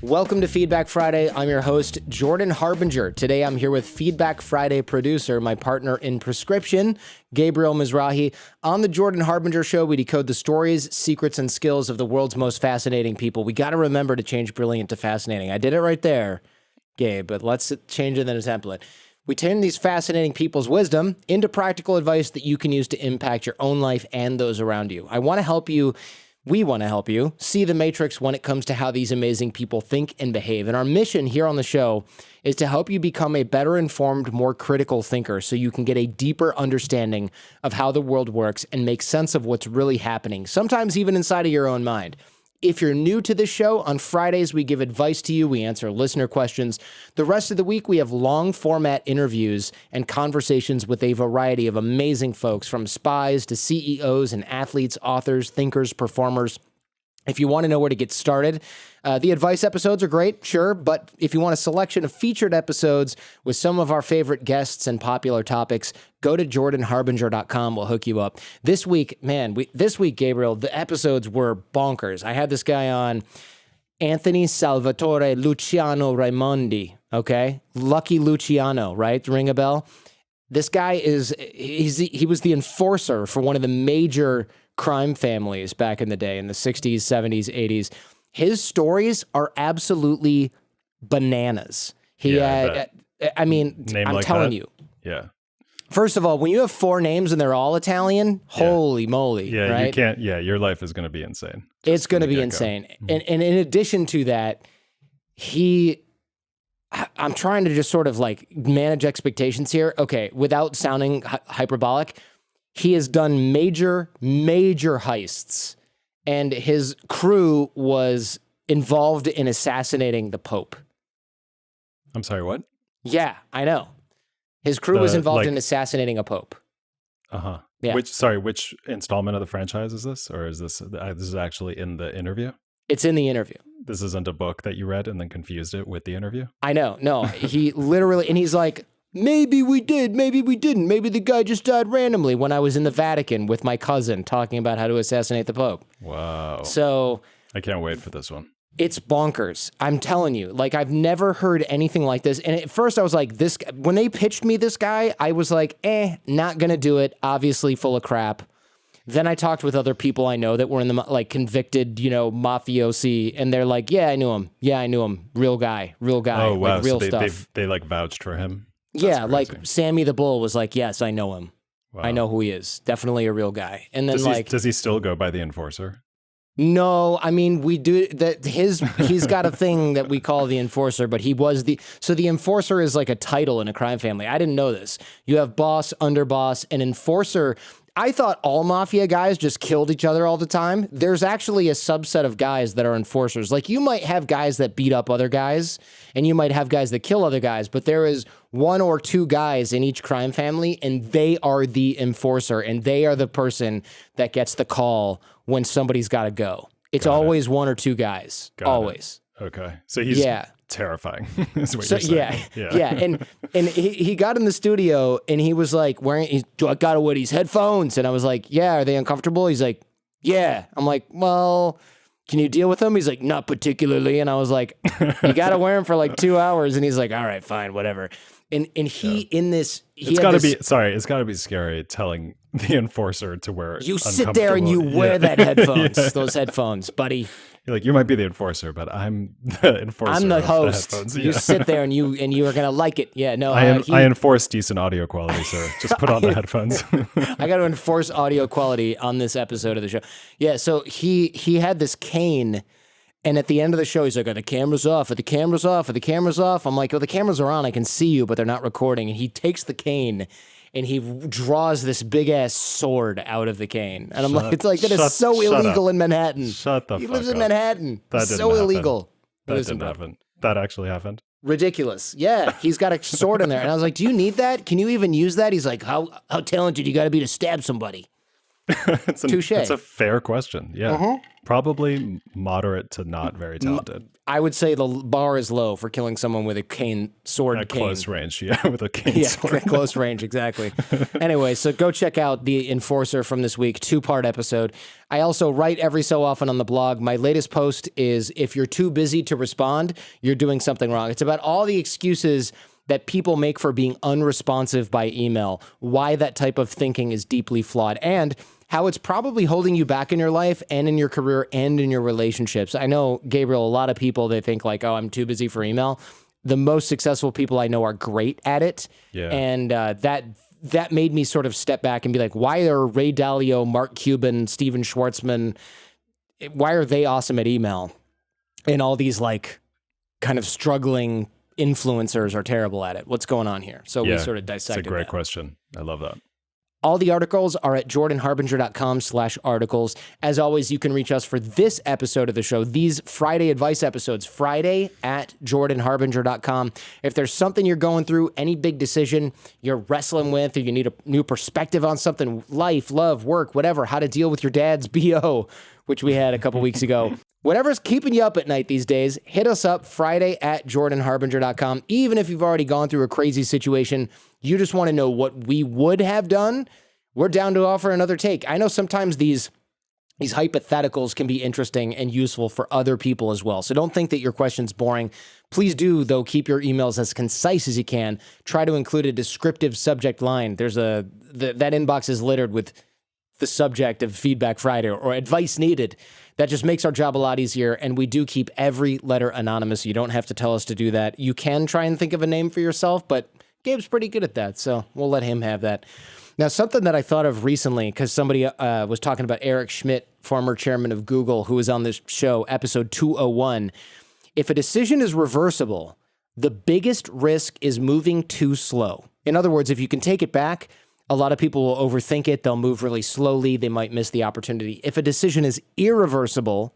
Welcome to Feedback Friday. I'm your host, Jordan Harbinger. Today I'm here with Feedback Friday producer, my partner in prescription, Gabriel Mizrahi. On the Jordan Harbinger Show, we decode the stories, secrets, and skills of the world's most fascinating people. We got to remember to change brilliant to fascinating. I did it right there, Gabe, but let's change it in a template. We turn these fascinating people's wisdom into practical advice that you can use to impact your own life and those around you. We want to help you see the matrix when it comes to how these amazing people think and behave. And our mission here on the show is to help you become a better informed, more critical thinker so you can get a deeper understanding of how the world works and make sense of what's really happening, sometimes even inside of your own mind. If you're new to this show, on Fridays, we give advice to you. We answer listener questions. The rest of the week, we have long format interviews and conversations with a variety of amazing folks, from spies to CEOs and athletes, authors, thinkers, performers. If you want to know where to get started, the advice episodes are great, sure, but if you want a selection of featured episodes with some of our favorite guests and popular topics, go to jordanharbinger.com. We'll hook you up. This week, Gabriel, the episodes were bonkers. I had this guy on, Anthony Salvatore Luciano Raimondi, okay? Lucky Luciano, right? Ring a bell? This guy he was the enforcer for one of the major crime families back in the day, in the 60s, 70s, 80s. His stories are absolutely bananas. I'm telling you. Yeah. First of all, when you have four names and they're all Italian, holy moly. Yeah, right? you can't, your life is going to be insane. It's going to be insane. And in addition to that, I'm trying to just sort of like manage expectations here. Okay, without sounding hyperbolic, he has done major heists, and his crew was involved in assassinating the Pope. I'm sorry, what? Yeah, I know. His crew was involved in assassinating a Pope. Uh-huh. Yeah. Which installment of the franchise is this? Or is this is actually in the interview? It's in the interview. This isn't a book that you read and then confused it with the interview? I know. No, he literally, and he's like, maybe we did, maybe we didn't. Maybe the guy just died randomly when I was in the Vatican with my cousin talking about how to assassinate the Pope. Wow. So I can't wait for this one. It's bonkers. I'm telling you, like, I've never heard anything like this. And at first I was like, when they pitched me this guy, I was like, not going to do it. Obviously full of crap. Then I talked with other people I know that were in the, like, convicted, mafiosi, and they're like, yeah, I knew him. Yeah, I knew him. Real guy. Oh, wow. Like, real so stuff. They like vouched for him? Yeah, like Sammy the Bull was like, yes, I know him. Wow. I know who he is. Definitely a real guy. And then does he still go by the Enforcer? No, I mean, we do that. He's got a thing that we call the Enforcer, but the Enforcer is like a title in a crime family. I didn't know this. You have boss, underboss, and enforcer. I thought all mafia guys just killed each other all the time. There's actually a subset of guys that are enforcers. Like, you might have guys that beat up other guys, and you might have guys that kill other guys, but there is one or two guys in each crime family, and they are the enforcer, and they are the person that gets the call when somebody's got to go. It's always one or two guys. Always. Okay. So he's terrifying. Is what you're saying. Yeah. And he got in the studio and he was like do I gotta wear these headphones? And I was like, yeah, are they uncomfortable? He's like, yeah. I'm like, well, can you deal with them? He's like, not particularly. And I was like, you gotta wear them for like 2 hours. And he's like, all right, fine, whatever. And it's gotta be scary telling the enforcer to wear you sit there and you wear that headphones, those headphones, buddy. You're like, you might be the enforcer, but I'm the enforcer. I'm the host. You sit there and you are gonna like it. Yeah, no. I enforce decent audio quality, sir. Just put on the headphones. I got to enforce audio quality on this episode of the show. Yeah, so he had this cane, and at the end of the show, he's like, "Are the cameras off? Are the cameras off? Are the cameras off?" I'm like, "Oh, the cameras are on. I can see you, but they're not recording." And he takes the cane and he draws this big ass sword out of the cane. And I'm like, it's like, that is so illegal in Manhattan. Shut the fuck up. He lives in Manhattan. That it's so illegal. That didn't happen. That actually happened. Ridiculous. Yeah, he's got a sword in there. And I was like, do you need that? Can you even use that? He's like, how talented you got to be to stab somebody? Touche. It's a fair question. Yeah. Probably moderate to not very talented. I would say the bar is low for killing someone with a sword At cane. close range, yeah, with a cane sword. Yeah, close range, exactly. Anyway, so go check out The Enforcer from this week, 2-part episode. I also write every so often on the blog. My latest post is, if you're too busy to respond, you're doing something wrong. It's about all the excuses that people make for being unresponsive by email, why that type of thinking is deeply flawed, and how it's probably holding you back in your life and in your career and in your relationships. I know, Gabriel, a lot of people, they think like, oh, I'm too busy for email. The most successful people I know are great at it. Yeah. And that made me sort of step back and be like, why are Ray Dalio, Mark Cuban, Steven Schwartzman, why are they awesome at email? And all these like kind of struggling influencers are terrible at it. What's going on here? So we sort of dissected It's a great that. question. I love that. All the articles are at jordanharbinger.com/articles. As always, you can reach us for this episode of the show, these Friday advice episodes, Friday at jordanharbinger.com. If there's something you're going through, any big decision you're wrestling with, or you need a new perspective on something, life, love, work, whatever, how to deal with your dad's BO, which we had a couple weeks ago. Whatever's keeping you up at night these days, hit us up Friday at jordanharbinger.com. Even if you've already gone through a crazy situation, you just want to know what we would have done, we're down to offer another take. I know sometimes these hypotheticals can be interesting and useful for other people as well. So don't think that your question's boring. Please do, though, keep your emails as concise as you can. Try to include a descriptive subject line. There's that inbox is littered with the subject of Feedback Friday or advice needed. That just makes our job a lot easier, and we do keep every letter anonymous. You don't have to tell us to do that. You can try and think of a name for yourself, but Gabe's pretty good at that, so we'll let him have that. Now, something that I thought of recently, because somebody was talking about Eric Schmidt, former chairman of Google, who was on this show, episode 201. If a decision is reversible, the biggest risk is moving too slow. In other words, if you can take it back, a lot of people will overthink it. They'll move really slowly. They might miss the opportunity. If a decision is irreversible,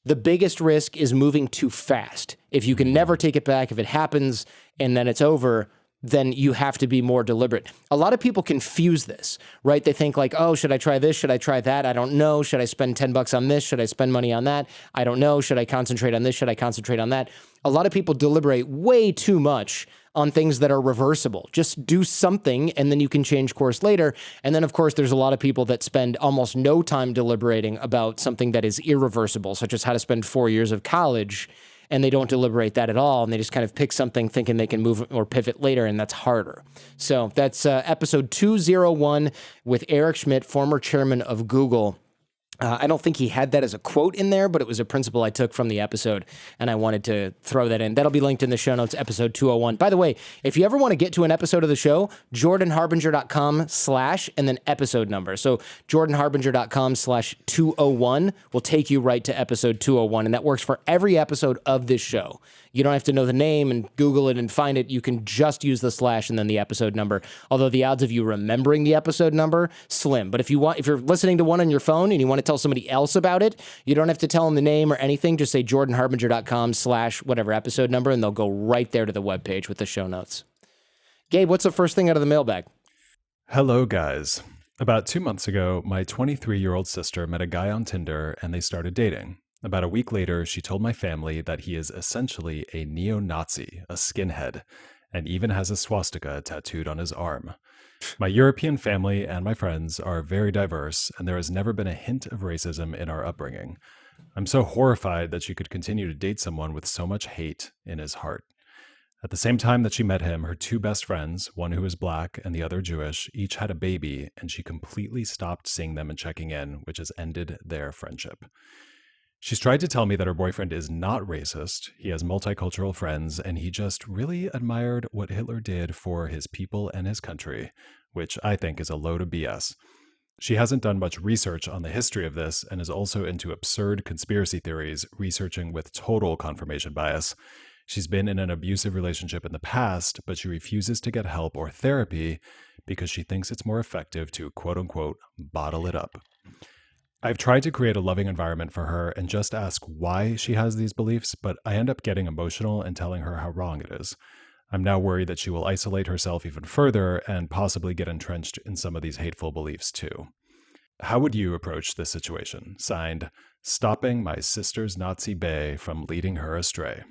the biggest risk is moving too fast. If you can never take it back, if it happens and then it's over, then you have to be more deliberate. A lot of people confuse this, right? They think like, oh, should I try this? Should I try that? I don't know. Should I spend $10 on this? Should I spend money on that? I don't know. Should I concentrate on this? Should I concentrate on that? A lot of people deliberate way too much on things that are reversible. Just do something and then you can change course later. And then, of course, there's a lot of people that spend almost no time deliberating about something that is irreversible, such as how to spend 4 years of college, and they don't deliberate that at all, and they just kind of pick something thinking they can move or pivot later, and that's harder. So that's episode 201 with Eric Schmidt, former chairman of Google. I don't think he had that as a quote in there, but it was a principle I took from the episode, and I wanted to throw that in. That'll be linked in the show notes, episode 201. By the way, if you ever want to get to an episode of the show, jordanharbinger.com/ and then episode number. So jordanharbinger.com/201 will take you right to episode 201, and that works for every episode of this show. You don't have to know the name and Google it and find it. You can just use the / and then the episode number. Although the odds of you remembering the episode number, slim. But if you're listening to one on your phone and you want to tell somebody else about it, you don't have to tell them the name or anything. Just say jordanharbinger.com / whatever episode number, and they'll go right there to the webpage with the show notes. Gabe, what's the first thing out of the mailbag? Hello, guys. About 2 months ago, my 23-year-old sister met a guy on Tinder and they started dating. About a week later, she told my family that he is essentially a neo-Nazi, a skinhead, and even has a swastika tattooed on his arm. My European family and my friends are very diverse, and there has never been a hint of racism in our upbringing. I'm so horrified that she could continue to date someone with so much hate in his heart. At the same time that she met him, her 2 best friends, one who is black and the other Jewish, each had a baby, and she completely stopped seeing them and checking in, which has ended their friendship. She's tried to tell me that her boyfriend is not racist, he has multicultural friends, and he just really admired what Hitler did for his people and his country, which I think is a load of BS. She hasn't done much research on the history of this and is also into absurd conspiracy theories, researching with total confirmation bias. She's been in an abusive relationship in the past, but she refuses to get help or therapy because she thinks it's more effective to quote-unquote bottle it up. I've tried to create a loving environment for her and just ask why she has these beliefs, but I end up getting emotional and telling her how wrong it is. I'm now worried that she will isolate herself even further and possibly get entrenched in some of these hateful beliefs too. How would you approach this situation? Signed, stopping my sister's Nazi bae from leading her astray.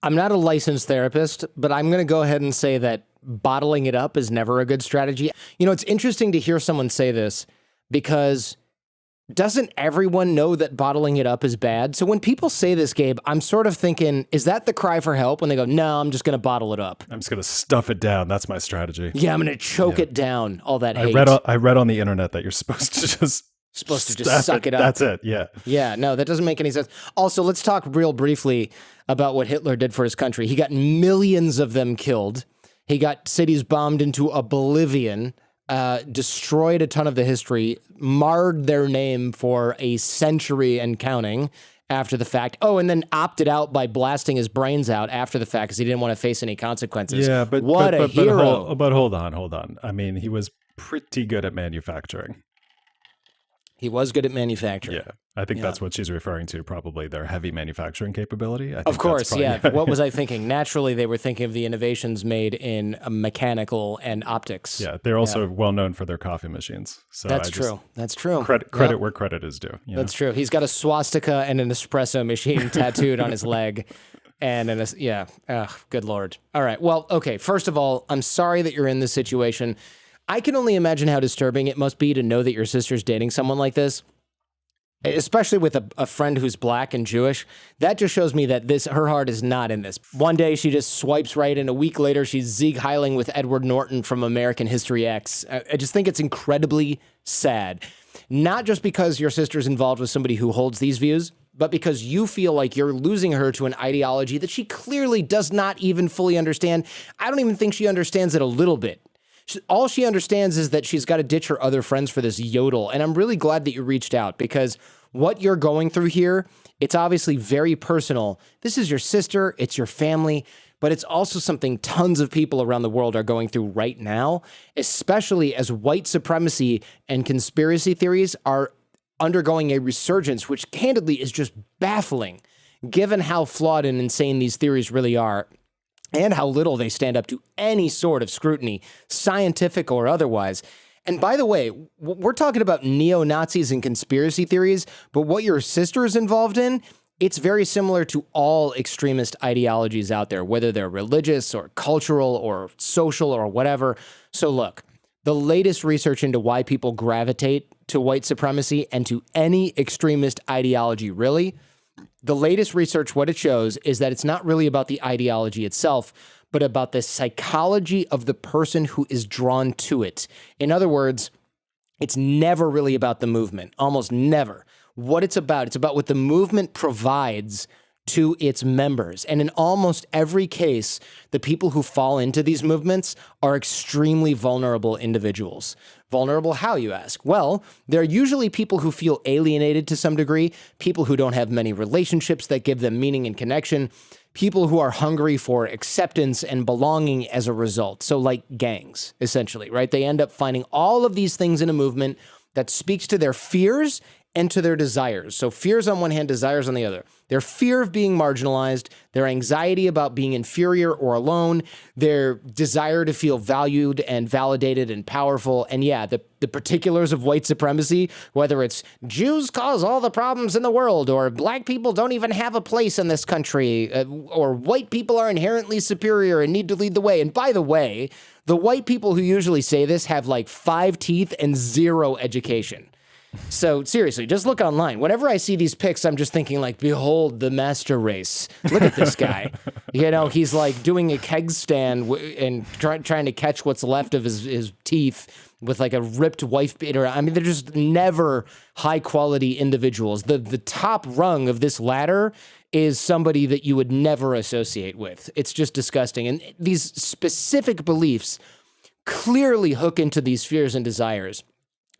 I'm not a licensed therapist, but I'm going to go ahead and say that bottling it up is never a good strategy. You know, it's interesting to hear someone say this because doesn't everyone know that bottling it up is bad? So when people say this, Gabe, I'm sort of thinking, is that the cry for help when they go, no, I'm just going to bottle it up? I'm just going to stuff it down. That's my strategy. Yeah, I'm going to choke it down, all that hate. I read on the internet that you're supposed to just suck it up. That's it, yeah. Yeah, no, that doesn't make any sense. Also, let's talk real briefly about what Hitler did for his country. He got millions of them killed. He got cities bombed into oblivion, destroyed a ton of the history, marred their name for a century and counting after the fact. Oh, and then opted out by blasting his brains out after the fact because he didn't want to face any consequences. Yeah, but what a hero. But hold on. I mean, he was pretty good at manufacturing. He was good at manufacturing. Yeah, I think that's what she's referring to, probably their heavy manufacturing capability. Of course, yeah. What was I thinking? Naturally, they were thinking of the innovations made in mechanical and optics. Yeah, they're also well known for their coffee machines. So That's true. Credit where credit is due. That's true. He's got a swastika and an espresso machine tattooed on his leg. And good Lord. All right. Well, okay. First of all, I'm sorry that you're in this situation. I can only imagine how disturbing it must be to know that your sister's dating someone like this, especially with a friend who's black and Jewish. That just shows me that her heart is not in this. One day she just swipes right, and a week later she's Sieg Heiling with Edward Norton from American History X. I just think it's incredibly sad. Not just because your sister's involved with somebody who holds these views, but because you feel like you're losing her to an ideology that she clearly does not even fully understand. I don't even think she understands it a little bit. All she understands is that she's got to ditch her other friends for this yodel. And I'm really glad that you reached out because what you're going through here, it's obviously very personal. This is your sister, it's your family, but it's also something tons of people around the world are going through right now, especially as white supremacy and conspiracy theories are undergoing a resurgence, which candidly is just baffling, given how flawed and insane these theories really are. And how little they stand up to any sort of scrutiny, scientific or otherwise. And by the way, we're talking about neo-Nazis and conspiracy theories, but what your sister is involved in, it's very similar to all extremist ideologies out there, whether they're religious or cultural or social or whatever. So look, the latest research into why people gravitate to white supremacy and to any extremist ideology, really, the latest research, what it shows is that it's not really about the ideology itself, but about the psychology of the person who is drawn to it. In other words, it's never really about the movement, almost never. What it's about what the movement provides to its members. And in almost every case, the people who fall into these movements are extremely vulnerable individuals. Vulnerable how, you ask? Well, they're usually people who feel alienated to some degree, people who don't have many relationships that give them meaning and connection, people who are hungry for acceptance and belonging as a result. So like gangs, essentially, right? They end up finding all of these things in a movement that speaks to their fears and to their desires. So fears on one hand, desires on the other. Their fear of being marginalized, their anxiety about being inferior or alone, their desire to feel valued and validated and powerful, and yeah, the particulars of white supremacy, whether it's Jews cause all the problems in the world, or black people don't even have a place in this country, or white people are inherently superior and need to lead the way. And by the way, the white people who usually say this have like 5 teeth and 0 education. So seriously, just look online. Whenever I see these pics, I'm just thinking like, behold the master race. Look at this guy. You know, he's like doing a keg stand and trying to catch what's left of his teeth with like a ripped wife beater. I mean, they're just never high quality individuals. The top rung of this ladder is somebody that you would never associate with. It's just disgusting. And these specific beliefs clearly hook into these fears and desires.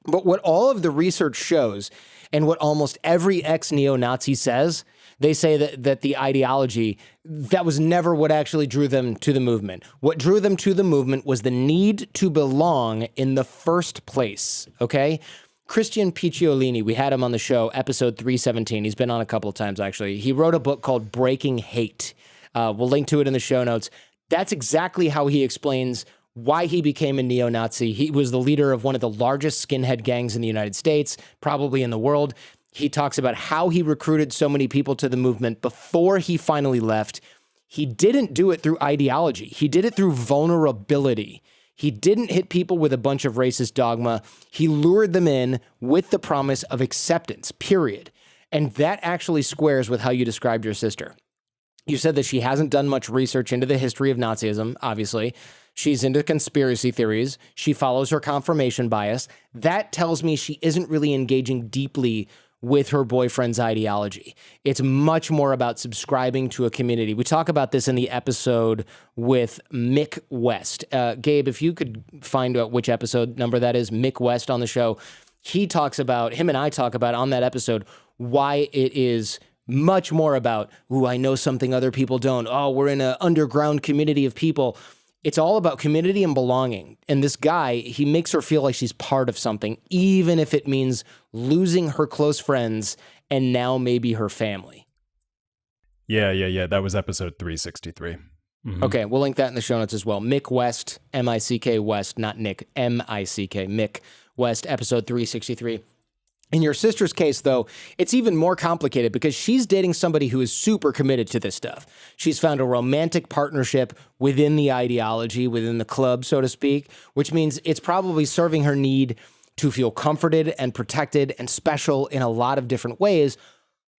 But what all of the research shows, and what almost every ex-neo-Nazi says, they say that the ideology, that was never what actually drew them to the movement. What drew them to the movement was the need to belong in the first place, okay? Christian Picciolini, we had him on the show, episode 317. He's been on a couple of times, actually. He wrote a book called Breaking Hate. We'll link to it in the show notes. That's exactly how he explains why he became a neo-Nazi. He was the leader of one of the largest skinhead gangs in the United States, probably in the world. He talks about how he recruited so many people to the movement before he finally left. He didn't do it through ideology. He did it through vulnerability. He didn't hit people with a bunch of racist dogma. He lured them in with the promise of acceptance, period. And that actually squares with how you described your sister. You said that she hasn't done much research into the history of Nazism, obviously. She's into conspiracy theories. She follows her confirmation bias. That tells me she isn't really engaging deeply with her boyfriend's ideology. It's much more about subscribing to a community. We talk about this in the episode with Mick West. Gabe, if you could find out which episode number that is, Mick West on the show, him and I talk about on that episode why it is much more about, I know something other people don't. Oh, we're in an underground community of people. It's all about community and belonging. And this guy, he makes her feel like she's part of something, even if it means losing her close friends and now maybe her family. Yeah. That was episode 363. Mm-hmm. Okay, we'll link that in the show notes as well. Mick West, M-I-C-K West, not Nick, M-I-C-K, Mick West, episode 363. In your sister's case, though, it's even more complicated because she's dating somebody who is super committed to this stuff. She's found a romantic partnership within the ideology, within the club, so to speak, which means it's probably serving her need to feel comforted and protected and special in a lot of different ways.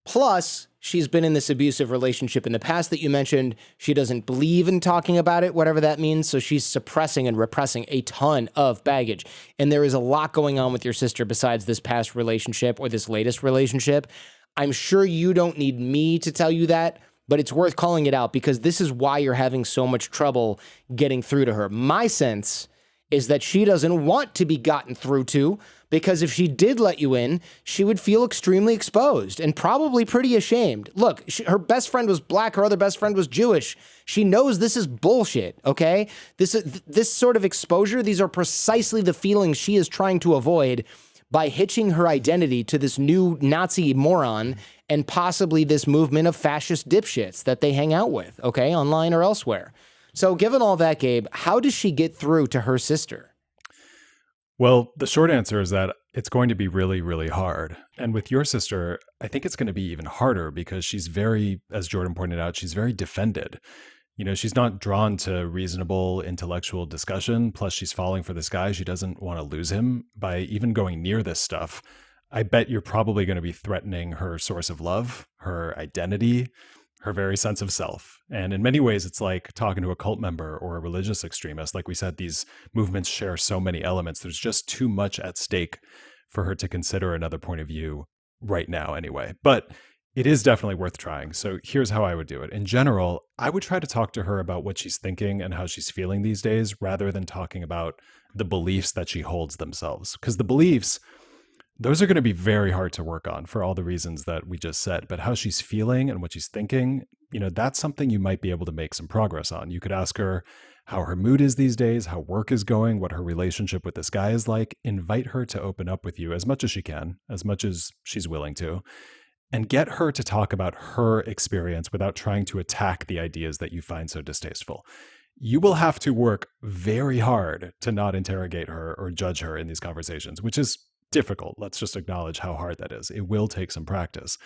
Plus, she's been in this abusive relationship in the past that you mentioned. She doesn't believe in talking about it, whatever that means. So she's suppressing and repressing a ton of baggage. And there is a lot going on with your sister besides this past relationship or this latest relationship. I'm sure you don't need me to tell you that, but it's worth calling it out because this is why you're having so much trouble getting through to her. My sense is that she doesn't want to be gotten through to, because if she did let you in, she would feel extremely exposed and probably pretty ashamed. Look, her best friend was black, her other best friend was Jewish. She knows this is bullshit, okay? This sort of exposure, these are precisely the feelings she is trying to avoid by hitching her identity to this new Nazi moron and possibly this movement of fascist dipshits that they hang out with, okay, online or elsewhere. So given all that, Gabe, how does she get through to her sister? Well, the short answer is that it's going to be really, really hard. And with your sister, I think it's going to be even harder because she's very, as Jordan pointed out, she's very defended. You know, she's not drawn to reasonable intellectual discussion. Plus, she's falling for this guy. She doesn't want to lose him by even going near this stuff. I bet you're probably going to be threatening her source of love, her identity, her very sense of self. And in many ways, it's like talking to a cult member or a religious extremist. Like we said, these movements share so many elements. There's just too much at stake for her to consider another point of view right now anyway. But it is definitely worth trying. So here's how I would do it. In general, I would try to talk to her about what she's thinking and how she's feeling these days, rather than talking about the beliefs that she holds themselves. Because the beliefs, those are going to be very hard to work on for all the reasons that we just said. But how she's feeling and what she's thinking, you know, that's something you might be able to make some progress on. You could ask her how her mood is these days, how work is going, what her relationship with this guy is like. Invite her to open up with you as much as she can, as much as she's willing to, and get her to talk about her experience without trying to attack the ideas that you find so distasteful. You will have to work very hard to not interrogate her or judge her in these conversations, which is difficult. Let's just acknowledge how hard that is. It will take some practice.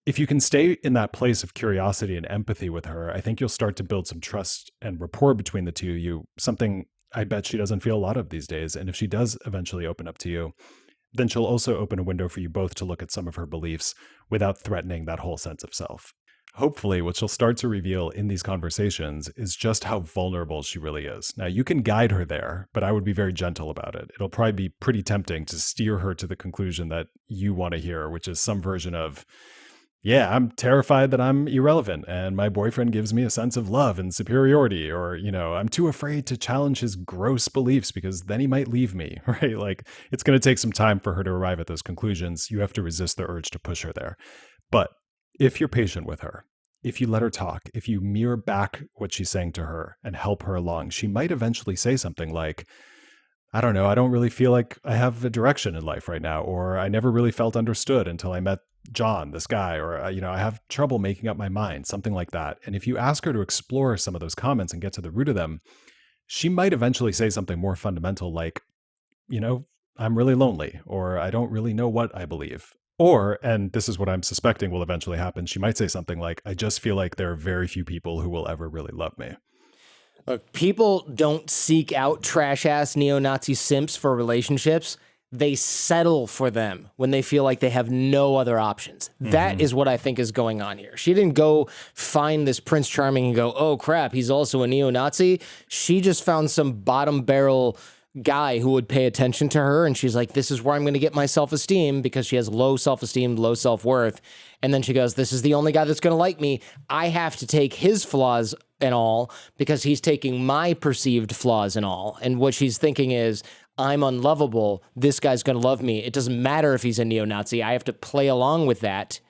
If you can stay in that place of curiosity and empathy with her, I think you'll start to build some trust and rapport between the two of you, something I bet she doesn't feel a lot of these days. And if she does eventually open up to you, then she'll also open a window for you both to look at some of her beliefs without threatening that whole sense of self. Hopefully, what she'll start to reveal in these conversations is just how vulnerable she really is. Now, you can guide her there, but I would be very gentle about it. It'll probably be pretty tempting to steer her to the conclusion that you want to hear, which is some version of, yeah, I'm terrified that I'm irrelevant and my boyfriend gives me a sense of love and superiority, or, you know, I'm too afraid to challenge his gross beliefs because then he might leave me, right? Like, it's going to take some time for her to arrive at those conclusions. You have to resist the urge to push her there. But if you're patient with her, if you let her talk, if you mirror back what she's saying to her and help her along, she might eventually say something like, I don't know, I don't really feel like I have a direction in life right now, or I never really felt understood until I met John, this guy, or, you know, I have trouble making up my mind, something like that. And if you ask her to explore some of those comments and get to the root of them, she might eventually say something more fundamental like, I'm really lonely, or I don't really know what I believe. Or, and this is what I'm suspecting will eventually happen, she might say something like, I just feel like there are very few people who will ever really love me. Look, people don't seek out trash-ass neo-Nazi simps for relationships. They settle for them when they feel like they have no other options. That is what I think is going on here. She didn't go find this Prince Charming and go, oh crap, he's also a neo-Nazi. She just found some bottom barrel guy who would pay attention to her, and she's like, this is where I'm going to get my self-esteem, because she has low self-esteem, low self-worth. And then she goes, this is the only guy that's going to like me. I have to take his flaws and all because he's taking my perceived flaws and all. And what she's thinking is, I'm unlovable. This guy's going to love me. It doesn't matter if he's a neo-Nazi. I have to play along with that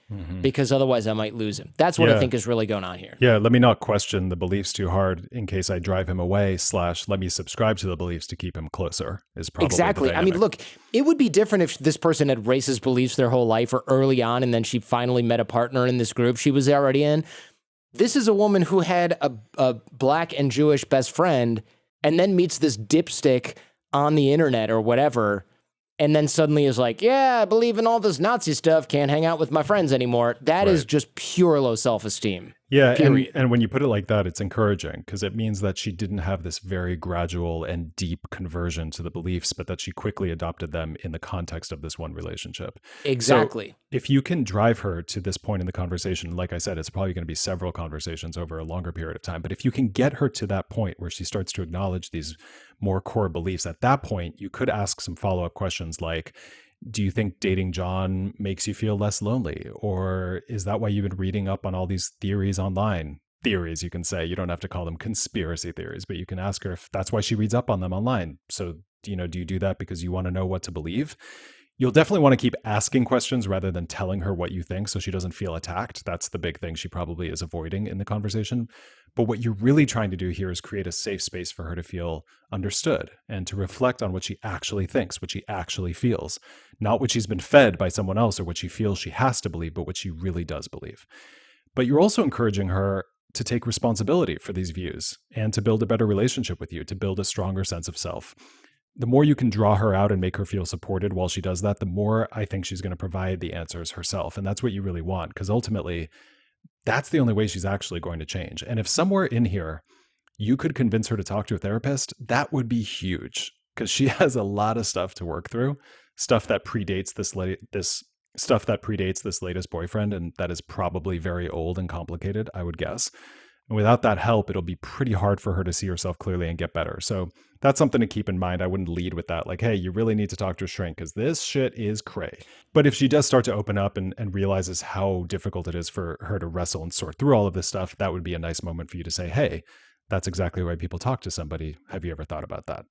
because otherwise I might lose him. That's what I think is really going on here. Yeah, let me not question the beliefs too hard in case I drive him away / let me subscribe to the beliefs to keep him closer is probably exactly. I mean, look, it would be different if this person had racist beliefs their whole life or early on, and then she finally met a partner in this group she was already in. This is a woman who had a black and Jewish best friend and then meets this dipstick on the internet or whatever, and then suddenly is like, yeah, I believe in all this Nazi stuff, can't hang out with my friends anymore. That is just pure low self-esteem. Yeah, and when you put it like that, it's encouraging because it means that she didn't have this very gradual and deep conversion to the beliefs, but that she quickly adopted them in the context of this one relationship. Exactly. So if you can drive her to this point in the conversation, like I said, it's probably going to be several conversations over a longer period of time. But if you can get her to that point where she starts to acknowledge these more core beliefs, at that point, you could ask some follow-up questions like, do you think dating John makes you feel less lonely? Or is that why you've been reading up on all these theories online? Theories, you can say. You don't have to call them conspiracy theories, but you can ask her if that's why she reads up on them online. So, do you do that because you want to know what to believe? You'll definitely want to keep asking questions rather than telling her what you think so she doesn't feel attacked. That's the big thing she probably is avoiding in the conversation. But what you're really trying to do here is create a safe space for her to feel understood and to reflect on what she actually thinks, what she actually feels, not what she's been fed by someone else or what she feels she has to believe, but what she really does believe. But you're also encouraging her to take responsibility for these views and to build a better relationship with you, to build a stronger sense of self. The more you can draw her out and make her feel supported while she does that, the more I think she's going to provide the answers herself. And that's what you really want, because ultimately, that's the only way she's actually going to change. And if somewhere in here you could convince her to talk to a therapist, that would be huge, because she has a lot of stuff to work through, stuff that predates this latest boyfriend, and that is probably very old and complicated, I would guess. And without that help, it'll be pretty hard for her to see herself clearly and get better. So that's something to keep in mind. I wouldn't lead with that, like, hey, you really need to talk to a shrink because this shit is cray. But if she does start to open up and realizes how difficult it is for her to wrestle and sort through all of this stuff, that would be a nice moment for you to say, hey, that's exactly why people talk to somebody. Have you ever thought about that?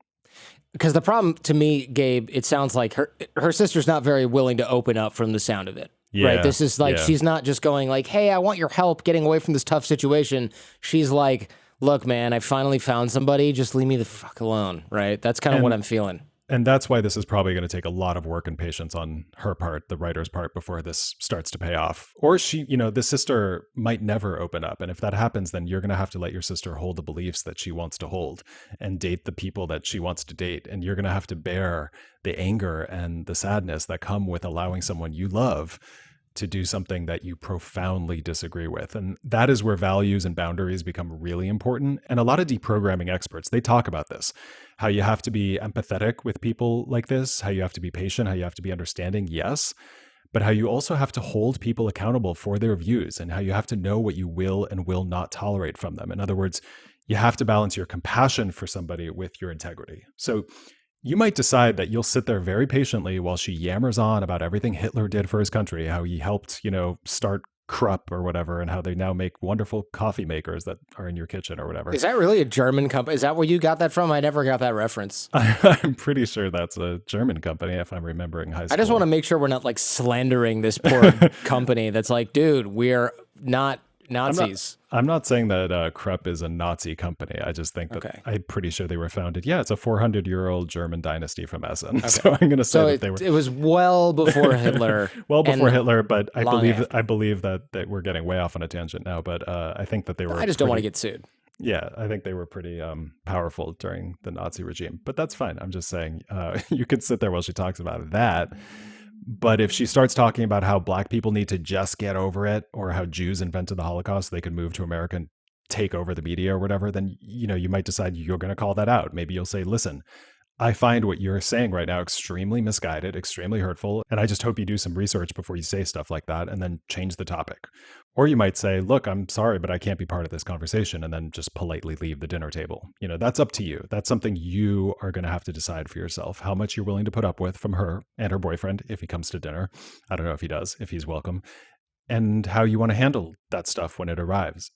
Because the problem to me, Gabe, it sounds like her sister's not very willing to open up from the sound of it. Yeah, right. This is like, she's not just going like, hey, I want your help getting away from this tough situation. She's like, look, man, I finally found somebody. Just leave me the fuck alone. Right. That's kind of what I'm feeling. And that's why this is probably going to take a lot of work and patience on her part, the writer's part, before this starts to pay off. Or she, the sister might never open up. And if that happens, then you're going to have to let your sister hold the beliefs that she wants to hold and date the people that she wants to date. And you're going to have to bear the anger and the sadness that come with allowing someone you love to do something that you profoundly disagree with. And that is where values and boundaries become really important. And a lot of deprogramming experts, they talk about this, how you have to be empathetic with people like this, how you have to be patient, how you have to be understanding, yes, but how you also have to hold people accountable for their views and how you have to know what you will and will not tolerate from them. In other words, you have to balance your compassion for somebody with your integrity. So you might decide that you'll sit there very patiently while she yammers on about everything Hitler did for his country, how he helped, start Krupp or whatever, and how they now make wonderful coffee makers that are in your kitchen or whatever. Is that really a German company? Is that where you got that from? I never got that reference. I'm pretty sure that's a German company, if I'm remembering high school. I just want to make sure we're not like slandering this poor company that's like, dude, we're not Nazis. I'm not saying that Krupp is a Nazi company. I just think that I'm pretty sure they were founded. Yeah, it's a 400-year-old German dynasty from Essen. Okay. So I'm going to say that they were. It was well before Hitler. Well before Hitler, but I believe that we're getting way off on a tangent now. But I think that they were. I just don't want to get sued. Yeah, I think they were pretty powerful during the Nazi regime. But that's fine. I'm just saying you can sit there while she talks about that. But if she starts talking about how black people need to just get over it, or how Jews invented the Holocaust so they could move to America and take over the media or whatever, then, you might decide you're going to call that out. Maybe you'll say, listen, I find what you're saying right now extremely misguided, extremely hurtful, and I just hope you do some research before you say stuff like that and then change the topic. Or you might say, look, I'm sorry, but I can't be part of this conversation, and then just politely leave the dinner table. That's up to you. That's something you are going to have to decide for yourself, how much you're willing to put up with from her and her boyfriend if he comes to dinner. I don't know if he does, if he's welcome, and how you want to handle that stuff when it arrives.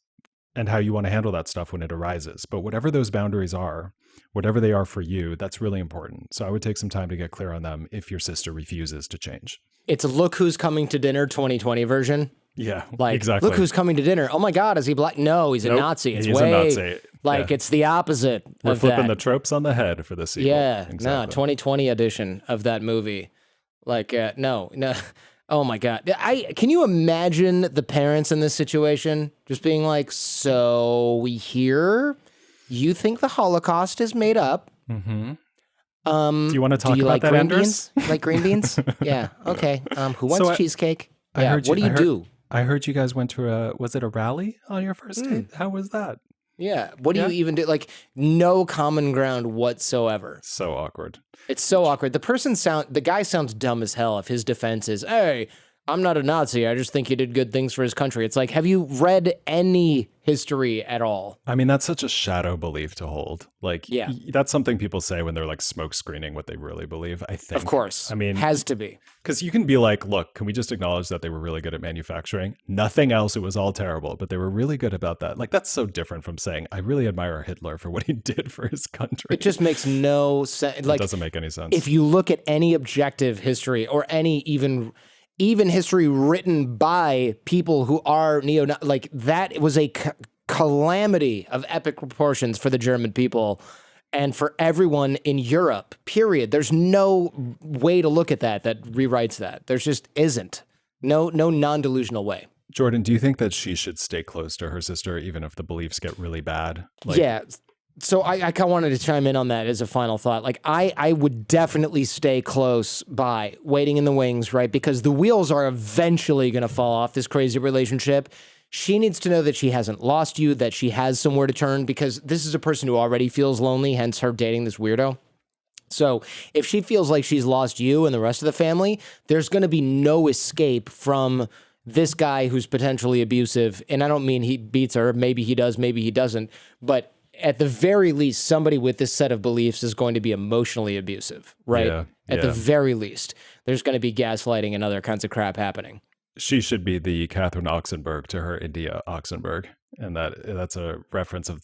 And how you want to handle that stuff when it arises. But whatever those boundaries are, whatever they are for you, that's really important. So I would take some time to get clear on them if your sister refuses to change. It's a Look Who's Coming to Dinner 2020 version. Yeah, like, exactly. Look who's coming to dinner. Oh my God, is he black? No, he's a Nazi. It's he's way, a Nazi. It's the opposite We're of flipping that. the tropes on the head for the sequel. Yeah, exactly. no, 2020 edition of that movie. No. Oh my God. Can you imagine the parents in this situation just being like, so we hear you think the Holocaust is made up. Mm-hmm. Do you want to talk about like that, green Anders? beans? Like green beans? Yeah. Okay. Who wants cheesecake? Yeah. What do you do? I heard you guys went to was it a rally on your first date? How was that? Yeah. What do you even do? Like, no common ground whatsoever. So awkward. It's so awkward. The guy sounds dumb as hell if his defense is, hey, I'm not a Nazi. I just think he did good things for his country. It's like, have you read any history at all? I mean, that's such a shadow belief to hold. Like, yeah. That's something people say when they're like smoke screening what they really believe, I think. Of course. I mean, has to be. Because you can be like, look, can we just acknowledge that they were really good at manufacturing? Nothing else, it was all terrible, but they were really good about that. Like, that's so different from saying, I really admire Hitler for what he did for his country. It just makes no sense. Like, it doesn't make any sense. If you look at any objective history or any even history written by people who are like, that was a calamity of epic proportions for the German people and for everyone in Europe, period. There's no way to look at that rewrites that. There just isn't. No non-delusional way. Jordan, do you think that she should stay close to her sister even if the beliefs get really bad? Yeah. So I kind of wanted to chime in on that as a final thought. Like, I would definitely stay close by, waiting in the wings, right? Because the wheels are eventually going to fall off this crazy relationship. She needs to know that she hasn't lost you, that she has somewhere to turn, because this is a person who already feels lonely, hence her dating this weirdo. So if she feels like she's lost you and the rest of the family, there's going to be no escape from this guy who's potentially abusive. And I don't mean he beats her. Maybe he does, maybe he doesn't. But at the very least, somebody with this set of beliefs is going to be emotionally abusive, right? Yeah, at the very least, there's going to be gaslighting and other kinds of crap happening. She should be the Catherine Oxenberg to her India Oxenberg. And that's a reference of,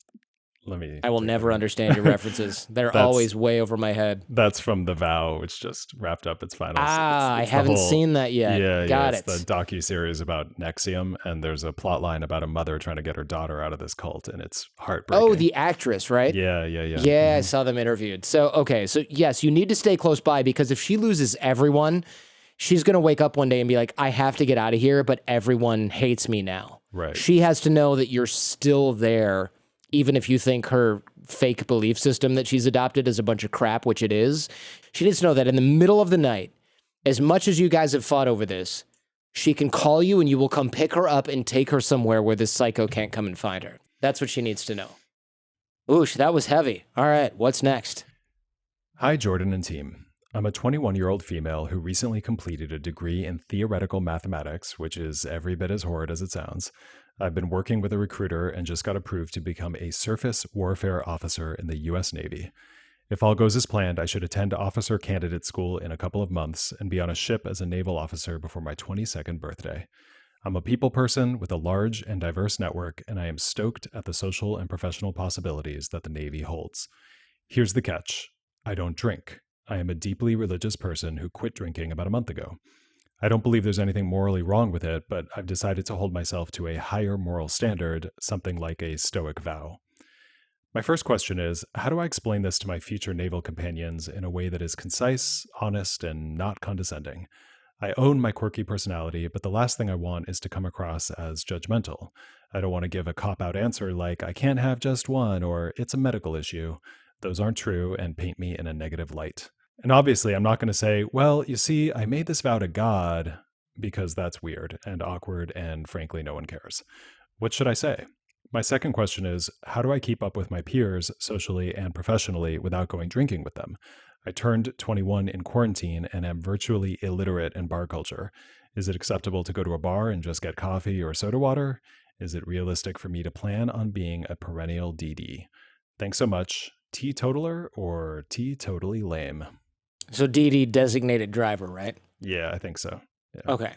I will never understand your references. They're always way over my head. That's from The Vow, which just wrapped up its finals. I haven't seen that yet. Yeah, Got it. It's the docuseries about Nexium, and there's a plot line about a mother trying to get her daughter out of this cult, and it's heartbreaking. Oh, the actress, right? Yeah. Yeah, Mm-hmm. I saw them interviewed. So, okay, so yes, you need to stay close by, because if she loses everyone, she's going to wake up one day and be like, I have to get out of here, but everyone hates me now. Right. She has to know that you're still there, even if you think her fake belief system that she's adopted is a bunch of crap, which it is. She needs to know that in the middle of the night, as much as you guys have fought over this, she can call you and you will come pick her up and take her somewhere where this psycho can't come and find her. That's what she needs to know. Oosh, that was heavy. All right, what's next? Hi, Jordan and team. I'm a 21-year-old female who recently completed a degree in theoretical mathematics, which is every bit as horrid as it sounds. I've been working with a recruiter and just got approved to become a surface warfare officer in the U.S. Navy. If all goes as planned, I should attend officer candidate school in a couple of months and be on a ship as a naval officer before my 22nd birthday. I'm a people person with a large and diverse network, and I am stoked at the social and professional possibilities that the Navy holds. Here's the catch. I don't drink. I am a deeply religious person who quit drinking about a month ago. I don't believe there's anything morally wrong with it, but I've decided to hold myself to a higher moral standard, something like a stoic vow. My first question is, how do I explain this to my future naval companions in a way that is concise, honest, and not condescending? I own my quirky personality, but the last thing I want is to come across as judgmental. I don't want to give a cop-out answer like, I can't have just one, or it's a medical issue. Those aren't true and paint me in a negative light. And obviously, I'm not going to say, well, you see, I made this vow to God, because that's weird and awkward, and frankly, no one cares. What should I say? My second question is, how do I keep up with my peers socially and professionally without going drinking with them? I turned 21 in quarantine and am virtually illiterate in bar culture. Is it acceptable to go to a bar and just get coffee or soda water? Is it realistic for me to plan on being a perennial DD? Thanks so much. Teetotaler or teetotally lame? So DD, designated driver, right? Yeah, I think so. Yeah. Okay.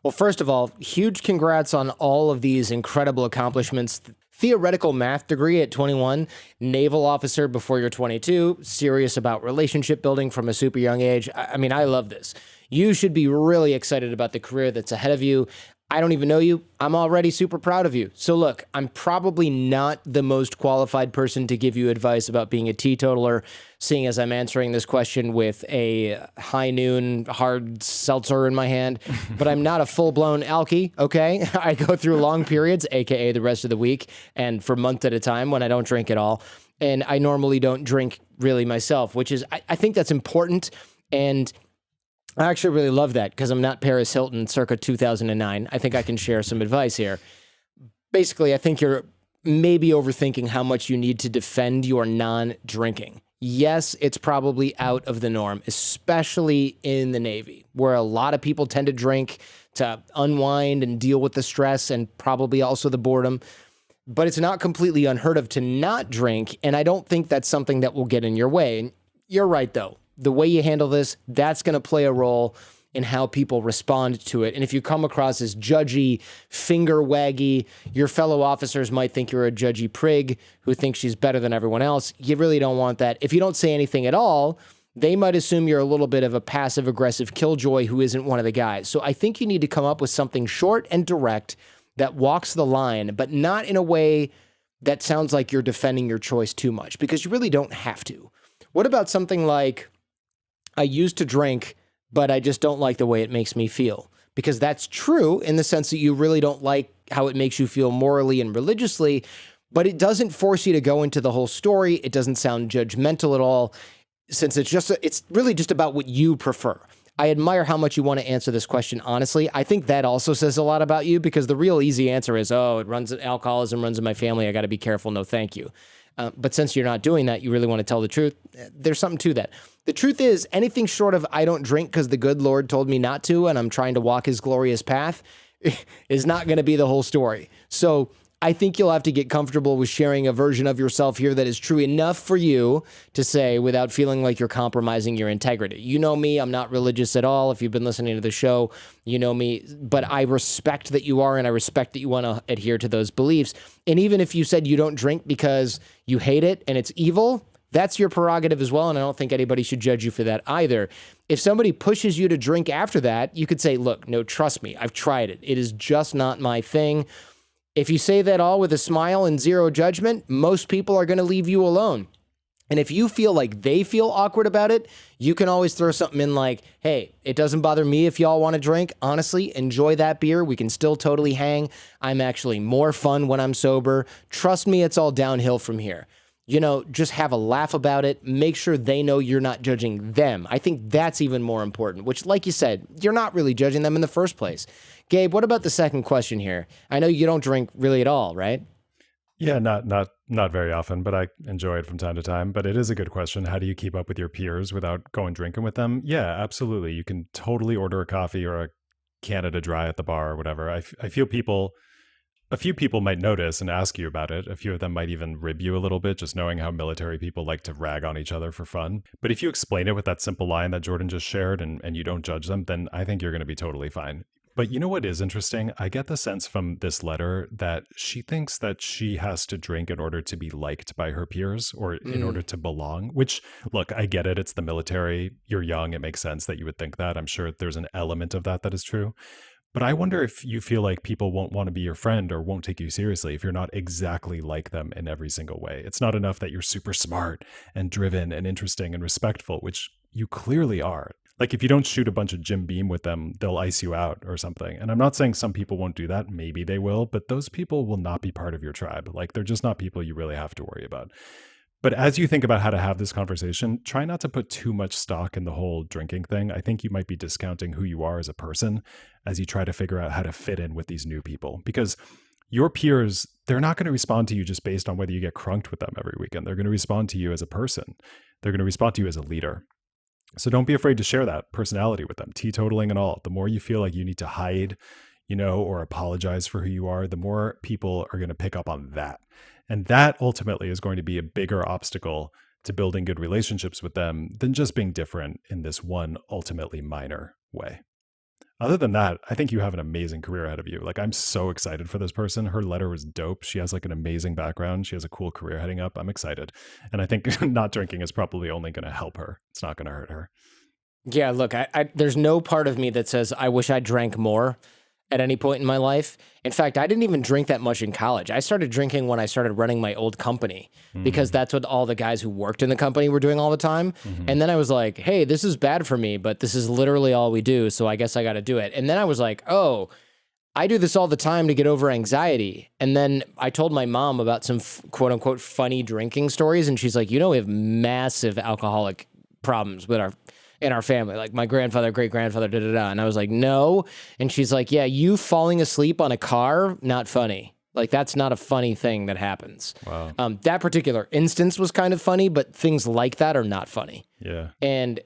Well, first of all, huge congrats on all of these incredible accomplishments. Theoretical math degree at 21, naval officer before you're 22, serious about relationship building from a super young age. I mean, I love this. You should be really excited about the career that's ahead of you. I don't even know you. I'm already super proud of you. So look, I'm probably not the most qualified person to give you advice about being a teetotaler, seeing as I'm answering this question with a high noon hard seltzer in my hand, but I'm not a full-blown alkie, okay? I go through long periods, AKA the rest of the week, and for months at a time when I don't drink at all. And I normally don't drink really myself, which is, I think that's important. And I actually really love that because I'm not Paris Hilton circa 2009. I think I can share some advice here. Basically, I think you're maybe overthinking how much you need to defend your non-drinking. Yes, it's probably out of the norm, especially in the Navy, where a lot of people tend to drink to unwind and deal with the stress and probably also the boredom. But it's not completely unheard of to not drink, and I don't think that's something that will get in your way. And you're right, though. The way you handle this, that's going to play a role in how people respond to it. And if you come across as judgy, finger waggy, your fellow officers might think you're a judgy prig who thinks she's better than everyone else. You really don't want that. If you don't say anything at all, they might assume you're a little bit of a passive-aggressive killjoy who isn't one of the guys. So I think you need to come up with something short and direct that walks the line, but not in a way that sounds like you're defending your choice too much, because you really don't have to. What about something like, I used to drink, but I just don't like the way it makes me feel? Because that's true in the sense that you really don't like how it makes you feel morally and religiously, but it doesn't force you to go into the whole story. It doesn't sound judgmental at all, since it's really just about what you prefer. I admire how much you want to answer this question honestly. I think that also says a lot about you, because the real easy answer is, alcoholism runs in my family. I got to be careful. No, thank you. But since you're not doing that, you really want to tell the truth. There's something to that. The truth is, anything short of I don't drink because the good Lord told me not to, and I'm trying to walk his glorious path, is not going to be the whole story. So I think you'll have to get comfortable with sharing a version of yourself here that is true enough for you to say without feeling like you're compromising your integrity. You know me, I'm not religious at all. If you've been listening to the show, you know me, but I respect that you are, and I respect that you want to adhere to those beliefs. And even if you said you don't drink because you hate it and it's evil, that's your prerogative as well, and I don't think anybody should judge you for that either. If somebody pushes you to drink after that, you could say, look, no, trust me, I've tried it. It is just not my thing. If you say that all with a smile and zero judgment, most people are going to leave you alone. And if you feel like they feel awkward about it, you can always throw something in like, hey, it doesn't bother me if y'all want to drink. Honestly, enjoy that beer. We can still totally hang. I'm actually more fun when I'm sober. Trust me, it's all downhill from here. You know, just have a laugh about it. Make sure they know you're not judging them. I think that's even more important, which, like you said, you're not really judging them in the first place. Gabe, what about the second question here? I know you don't drink really at all, right? Yeah, not very often, but I enjoy it from time to time. But it is a good question. How do you keep up with your peers without going drinking with them? Yeah, absolutely. You can totally order a coffee or a Canada Dry at the bar or whatever. I feel a few people might notice and ask you about it. A few of them might even rib you a little bit, just knowing how military people like to rag on each other for fun. But if you explain it with that simple line that Jordan just shared and you don't judge them, then I think you're going to be totally fine. But you know what is interesting? I get the sense from this letter that she thinks that she has to drink in order to be liked by her peers or in order to belong, which, look, I get it. It's the military. You're young. It makes sense that you would think that. I'm sure there's an element of that is true. But I wonder if you feel like people won't want to be your friend or won't take you seriously if you're not exactly like them in every single way. It's not enough that you're super smart and driven and interesting and respectful, which you clearly are. Like if you don't shoot a bunch of Jim Beam with them, they'll ice you out or something. And I'm not saying some people won't do that. Maybe they will, but those people will not be part of your tribe. Like they're just not people you really have to worry about. But as you think about how to have this conversation, try not to put too much stock in the whole drinking thing. I think you might be discounting who you are as a person as you try to figure out how to fit in with these new people. Because your peers, they're not going to respond to you just based on whether you get crunked with them every weekend. They're going to respond to you as a person. They're going to respond to you as a leader. So don't be afraid to share that personality with them, teetotaling and all. The more you feel like you need to hide, or apologize for who you are, the more people are going to pick up on that. And that ultimately is going to be a bigger obstacle to building good relationships with them than just being different in this one ultimately minor way. Other than that, I think you have an amazing career ahead of you. Like, I'm so excited for this person. Her letter was dope. She has like an amazing background. She has a cool career heading up. I'm excited. And I think not drinking is probably only going to help her. It's not going to hurt her. Yeah, look, there's no part of me that says I wish I drank more at any point in my life. In fact, I didn't even drink that much in college. I started drinking when I started running my old company because that's what all the guys who worked in the company were doing all the time. And then I was like, hey, this is bad for me, but this is literally all we do, so I guess I got to do it. And then I was like, oh, I do this all the time to get over anxiety. And then I told my mom about some quote unquote funny drinking stories, and she's like, we have massive alcoholic problems in our family, like my grandfather, great-grandfather, da-da-da. And I was like, no. And she's like, yeah, you falling asleep on a car, not funny. Like, that's not a funny thing that happens. Wow. That particular instance was kind of funny, but things like that are not funny. Yeah. And,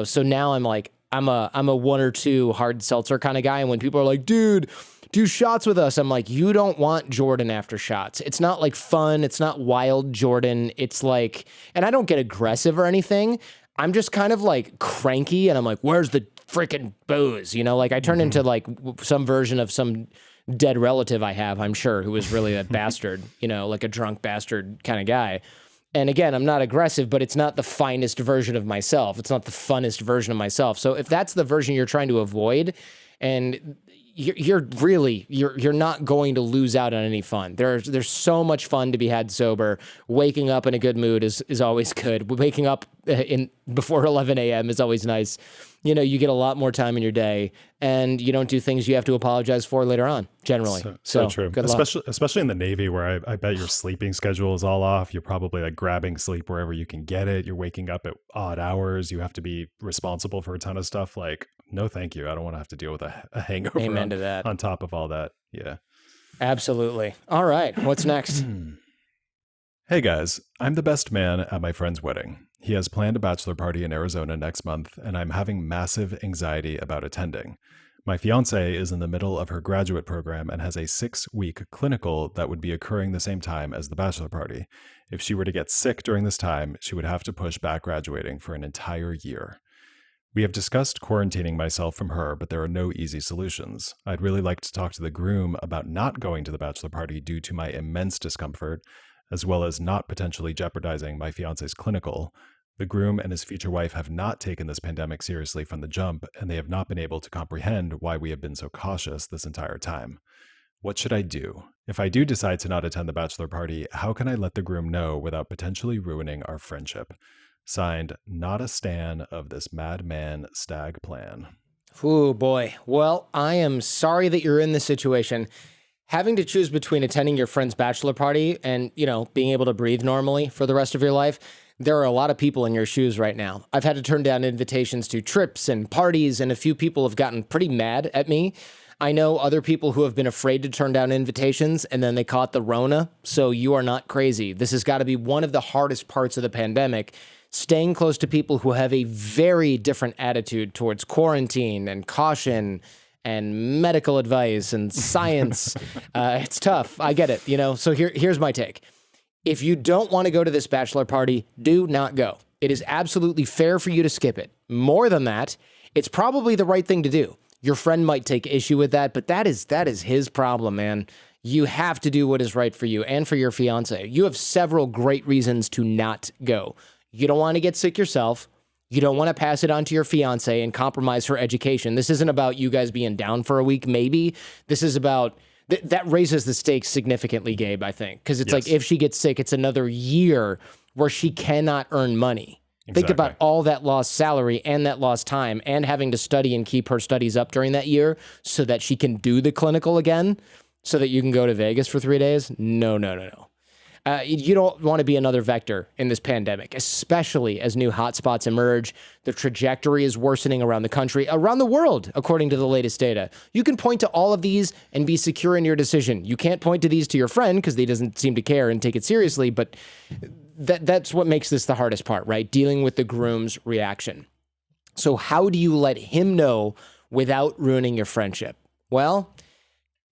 so now I'm like, I'm a one or two hard seltzer kind of guy. And when people are like, dude, do shots with us, I'm like, you don't want Jordan after shots. It's not like fun. It's not wild Jordan. It's like, and I don't get aggressive or anything. I'm just kind of like cranky and I'm like, where's the freaking booze? Like I turn into like some version of some dead relative I have, I'm sure, who was really that bastard, like a drunk bastard kind of guy. And again, I'm not aggressive, but it's not the finest version of myself. It's not the funnest version of myself. So if that's the version you're trying to avoid, and you're not going to lose out on any fun. There's so much fun to be had sober. Waking up in a good mood is always good. Waking up before 11 a.m. is always nice. You get a lot more time in your day, and you don't do things you have to apologize for later on, generally. So true. Good luck. Especially in the Navy, where I bet your sleeping schedule is all off. You're probably like grabbing sleep wherever you can get it. You're waking up at odd hours. You have to be responsible for a ton of stuff. Like, no, thank you. I don't want to have to deal with a hangover. Amen to that. On top of all that. Yeah. Absolutely. All right. What's next? Hey guys, I'm the best man at my friend's wedding. He has planned a bachelor party in Arizona next month, and I'm having massive anxiety about attending. My fiance is in the middle of her graduate program and has a 6-week clinical that would be occurring the same time as the bachelor party. If she were to get sick during this time, she would have to push back graduating for an entire year. We have discussed quarantining myself from her, but there are no easy solutions. I'd really like to talk to the groom about not going to the bachelor party due to my immense discomfort, as well as not potentially jeopardizing my fiance's clinical. The groom and his future wife have not taken this pandemic seriously from the jump, and they have not been able to comprehend why we have been so cautious this entire time. What should I do? If I do decide to not attend the bachelor party, how can I let the groom know without potentially ruining our friendship? Signed, not a stan of this madman stag plan. Ooh, boy. Well, I am sorry that you're in this situation. Having to choose between attending your friend's bachelor party and, being able to breathe normally for the rest of your life, there are a lot of people in your shoes right now. I've had to turn down invitations to trips and parties, and a few people have gotten pretty mad at me. I know other people who have been afraid to turn down invitations, and then they caught the Rona, so you are not crazy. This has got to be one of the hardest parts of the pandemic, staying close to people who have a very different attitude towards quarantine and caution and medical advice and science. It's tough. I get it, So here's my take. If you don't want to go to this bachelor party, do not go. It is absolutely fair for you to skip it. More than that, it's probably the right thing to do. Your friend might take issue with that, but that is his problem, man. You have to do what is right for you and for your fiance. You have several great reasons to not go. You don't want to get sick yourself. You don't want to pass it on to your fiance and compromise her education. This isn't about you guys being down for a week, maybe. This is about, that raises the stakes significantly, Gabe, I think. Because it's like, if she gets sick, it's another year where she cannot earn money. Think about all that lost salary and that lost time and having to study and keep her studies up during that year so that she can do the clinical again so that you can go to Vegas for 3 days. No. You don't want to be another vector in this pandemic, especially as new hotspots emerge. The trajectory is worsening around the country, around the world, according to the latest data. You can point to all of these and be secure in your decision. You can't point to these to your friend because he doesn't seem to care and take it seriously, but that's what makes this the hardest part, right? Dealing with the groom's reaction. So how do you let him know without ruining your friendship? Well,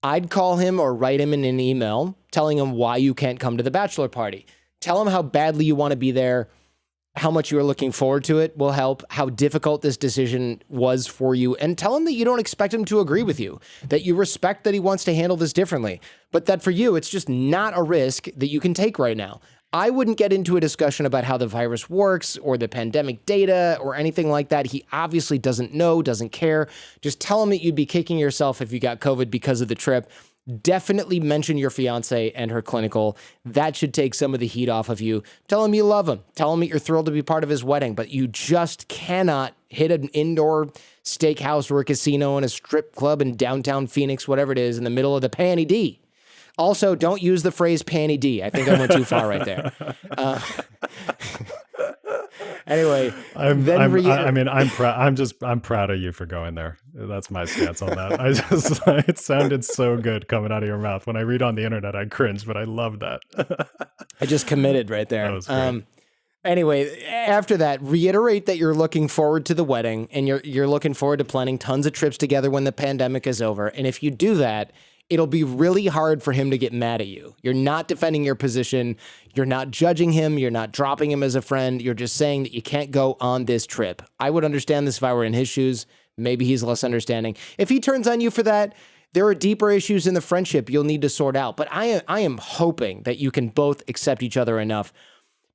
I'd call him or write him in an email telling him why you can't come to the bachelor party. Tell him how badly you want to be there, how much you are looking forward to it will help, how difficult this decision was for you, and tell him that you don't expect him to agree with you, that you respect that he wants to handle this differently, but that for you, it's just not a risk that you can take right now. I wouldn't get into a discussion about how the virus works or the pandemic data or anything like that. He obviously doesn't know, doesn't care. Just tell him that you'd be kicking yourself if you got COVID because of the trip. Definitely mention your fiance and her clinical. That should take some of the heat off of you. Tell him you love him. Tell him that you're thrilled to be part of his wedding, but you just cannot hit an indoor steakhouse or a casino and a strip club in downtown Phoenix, whatever it is, in the middle of the Panty D. Also, don't use the phrase panty D. I think I went too far right there. Anyway, I'm proud of you for going there. That's my stance on that. It sounded so good coming out of your mouth. When I read on the internet, I cringe, but I love that. I just committed right there. That was great. Anyway, after that, reiterate that you're looking forward to the wedding and you're looking forward to planning tons of trips together when the pandemic is over. And if you do that, it'll be really hard for him to get mad at you. You're not defending your position. You're not judging him. You're not dropping him as a friend. You're just saying that you can't go on this trip. I would understand this if I were in his shoes. Maybe he's less understanding. If he turns on you for that, there are deeper issues in the friendship you'll need to sort out. But I am hoping that you can both accept each other enough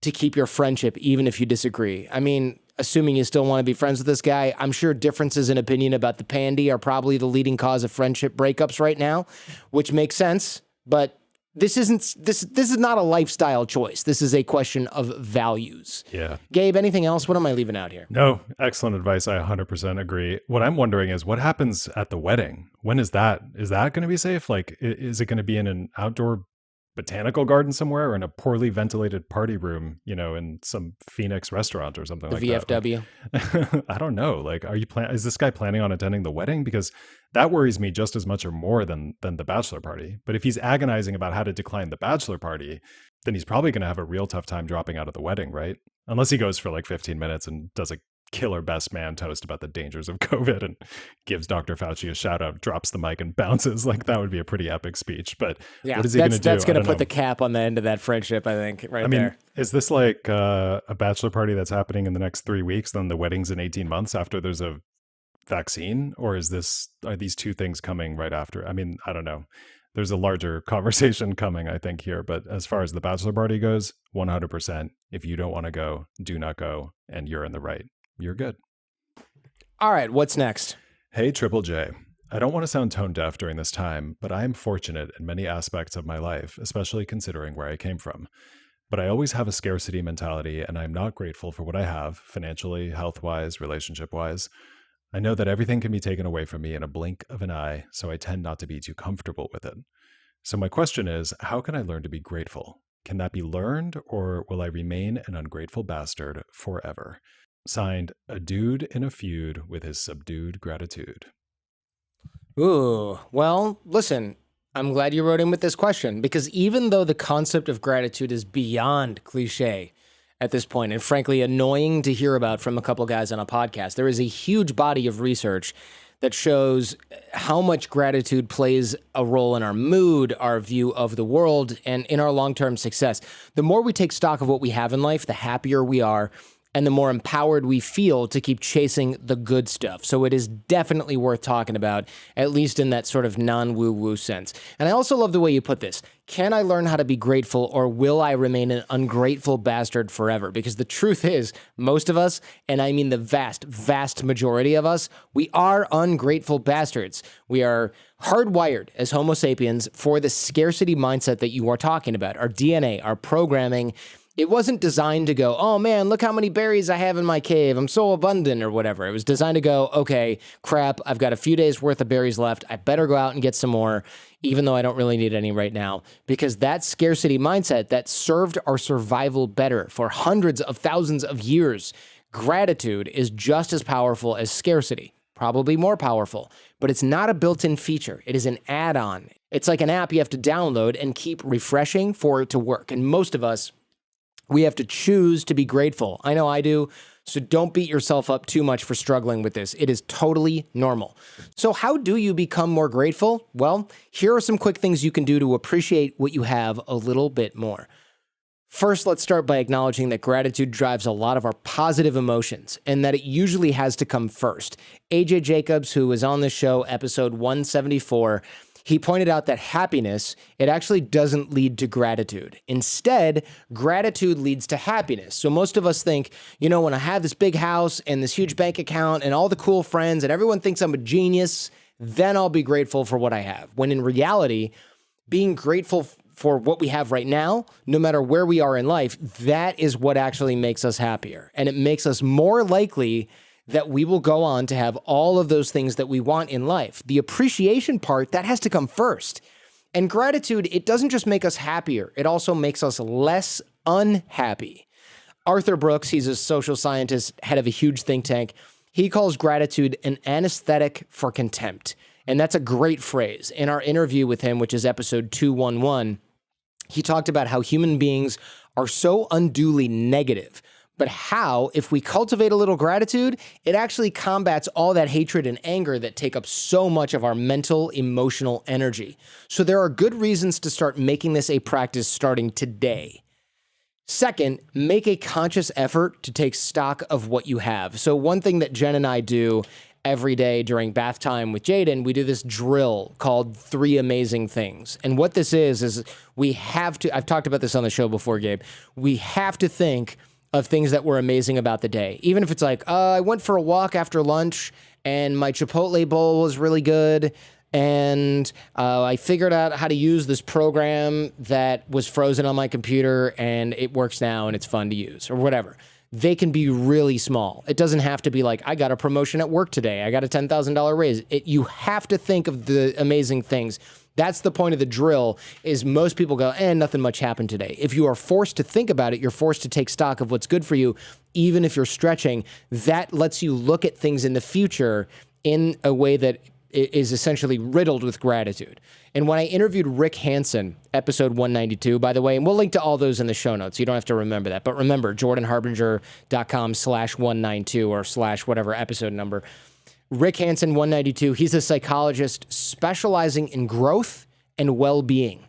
to keep your friendship, even if you disagree. I mean, assuming you still want to be friends with this guy, I'm sure differences in opinion about the pandy are probably the leading cause of friendship breakups right now, which makes sense. But this is not a lifestyle choice. This is a question of values. Yeah. Gabe, anything else? What am I leaving out here? No, excellent advice. I 100% agree. What I'm wondering is what happens at the wedding? When is that? Is that going to be safe? Like, is it going to be in an outdoor botanical garden somewhere or in a poorly ventilated party room, in some Phoenix restaurant or something like that? The VFW? I don't know. Like, is this guy planning on attending the wedding? Because that worries me just as much or more than the bachelor party. But if he's agonizing about how to decline the bachelor party, then he's probably going to have a real tough time dropping out of the wedding, right? Unless he goes for like 15 minutes and does a killer best man toast about the dangers of COVID and gives Dr. Fauci a shout out, drops the mic and bounces. Like, that would be a pretty epic speech. But yeah, what is he going to do? That's going to put the cap on the end of that friendship, I think, there. Is this like a bachelor party that's happening in the next 3 weeks, then the wedding's in 18 months after there's a vaccine? Or are these two things coming right after? I mean, I don't know. There's a larger conversation coming, I think, here. But as far as the bachelor party goes, 100%, if you don't want to go, do not go, and you're in the right. You're good. All right, what's next? Hey, Triple J. I don't want to sound tone deaf during this time, but I am fortunate in many aspects of my life, especially considering where I came from. But I always have a scarcity mentality, and I'm not grateful for what I have, financially, health-wise, relationship-wise. I know that everything can be taken away from me in a blink of an eye, so I tend not to be too comfortable with it. So my question is, how can I learn to be grateful? Can that be learned, or will I remain an ungrateful bastard forever? Signed, a dude in a feud with his subdued gratitude. Ooh, well, listen, I'm glad you wrote in with this question, because even though the concept of gratitude is beyond cliche at this point, and frankly annoying to hear about from a couple guys on a podcast, there is a huge body of research that shows how much gratitude plays a role in our mood, our view of the world, and in our long-term success. The more we take stock of what we have in life, the happier we are, and the more empowered we feel to keep chasing the good stuff. So it is definitely worth talking about, at least in that sort of non-woo-woo sense. And I also love the way you put this. Can I learn how to be grateful, or will I remain an ungrateful bastard forever? Because the truth is, most of us, and I mean the vast, vast majority of us, we are ungrateful bastards. We are hardwired as Homo sapiens for the scarcity mindset that you are talking about. Our DNA, our programming It wasn't designed to go, oh man, look how many berries I have in my cave. I'm so abundant or whatever. It was designed to go, okay, crap, I've got a few days worth of berries left. I better go out and get some more, even though I don't really need any right now. Because that scarcity mindset that served our survival better for hundreds of thousands of years, gratitude is just as powerful as scarcity, probably more powerful, but it's not a built-in feature. It is an add-on. It's like an app you have to download and keep refreshing for it to work. And most of us, we have to choose to be grateful. I know I do. So don't beat yourself up too much for struggling with this. It is totally normal. So how do you become more grateful? Well, here are some quick things you can do to appreciate what you have a little bit more. First, let's start by acknowledging that gratitude drives a lot of our positive emotions and that it usually has to come first. AJ Jacobs, who was on this show, episode 174, he pointed out that happiness, it actually doesn't lead to gratitude. Instead, gratitude leads to happiness. So most of us think, when I have this big house and this huge bank account and all the cool friends and everyone thinks I'm a genius, then I'll be grateful for what I have. When in reality, being grateful for what we have right now, no matter where we are in life, that is what actually makes us happier. And it makes us more likely that we will go on to have all of those things that we want in life. The appreciation part, that has to come first. And gratitude, it doesn't just make us happier, it also makes us less unhappy. Arthur Brooks, he's a social scientist, head of a huge think tank. He calls gratitude an anesthetic for contempt. And that's a great phrase. In our interview with him, which is episode 211, he talked about how human beings are so unduly negative, but how, if we cultivate a little gratitude, it actually combats all that hatred and anger that take up so much of our mental, emotional energy. So there are good reasons to start making this a practice starting today. Second, make a conscious effort to take stock of what you have. So one thing that Jen and I do every day during bath time with Jaden, we do this drill called 3 Amazing Things. And what this is we have to, I've talked about this on the show before, Gabe, we have to think of things that were amazing about the day. Even if it's like, I went for a walk after lunch and my Chipotle bowl was really good. And I figured out how to use this program that was frozen on my computer and it works now and it's fun to use or whatever. They can be really small. It doesn't have to be like, I got a promotion at work today. I got a $10,000 raise. You have to think of the amazing things. That's the point of the drill, is most people go, nothing much happened today. If you are forced to think about it, you're forced to take stock of what's good for you, even if you're stretching. That lets you look at things in the future in a way that is essentially riddled with gratitude. And when I interviewed Rick Hansen, episode 192, by the way, and we'll link to all those in the show notes. You don't have to remember that. But remember, jordanharbinger.com/192 or / whatever episode number. Rick Hansen, 192, he's a psychologist specializing in growth and well-being.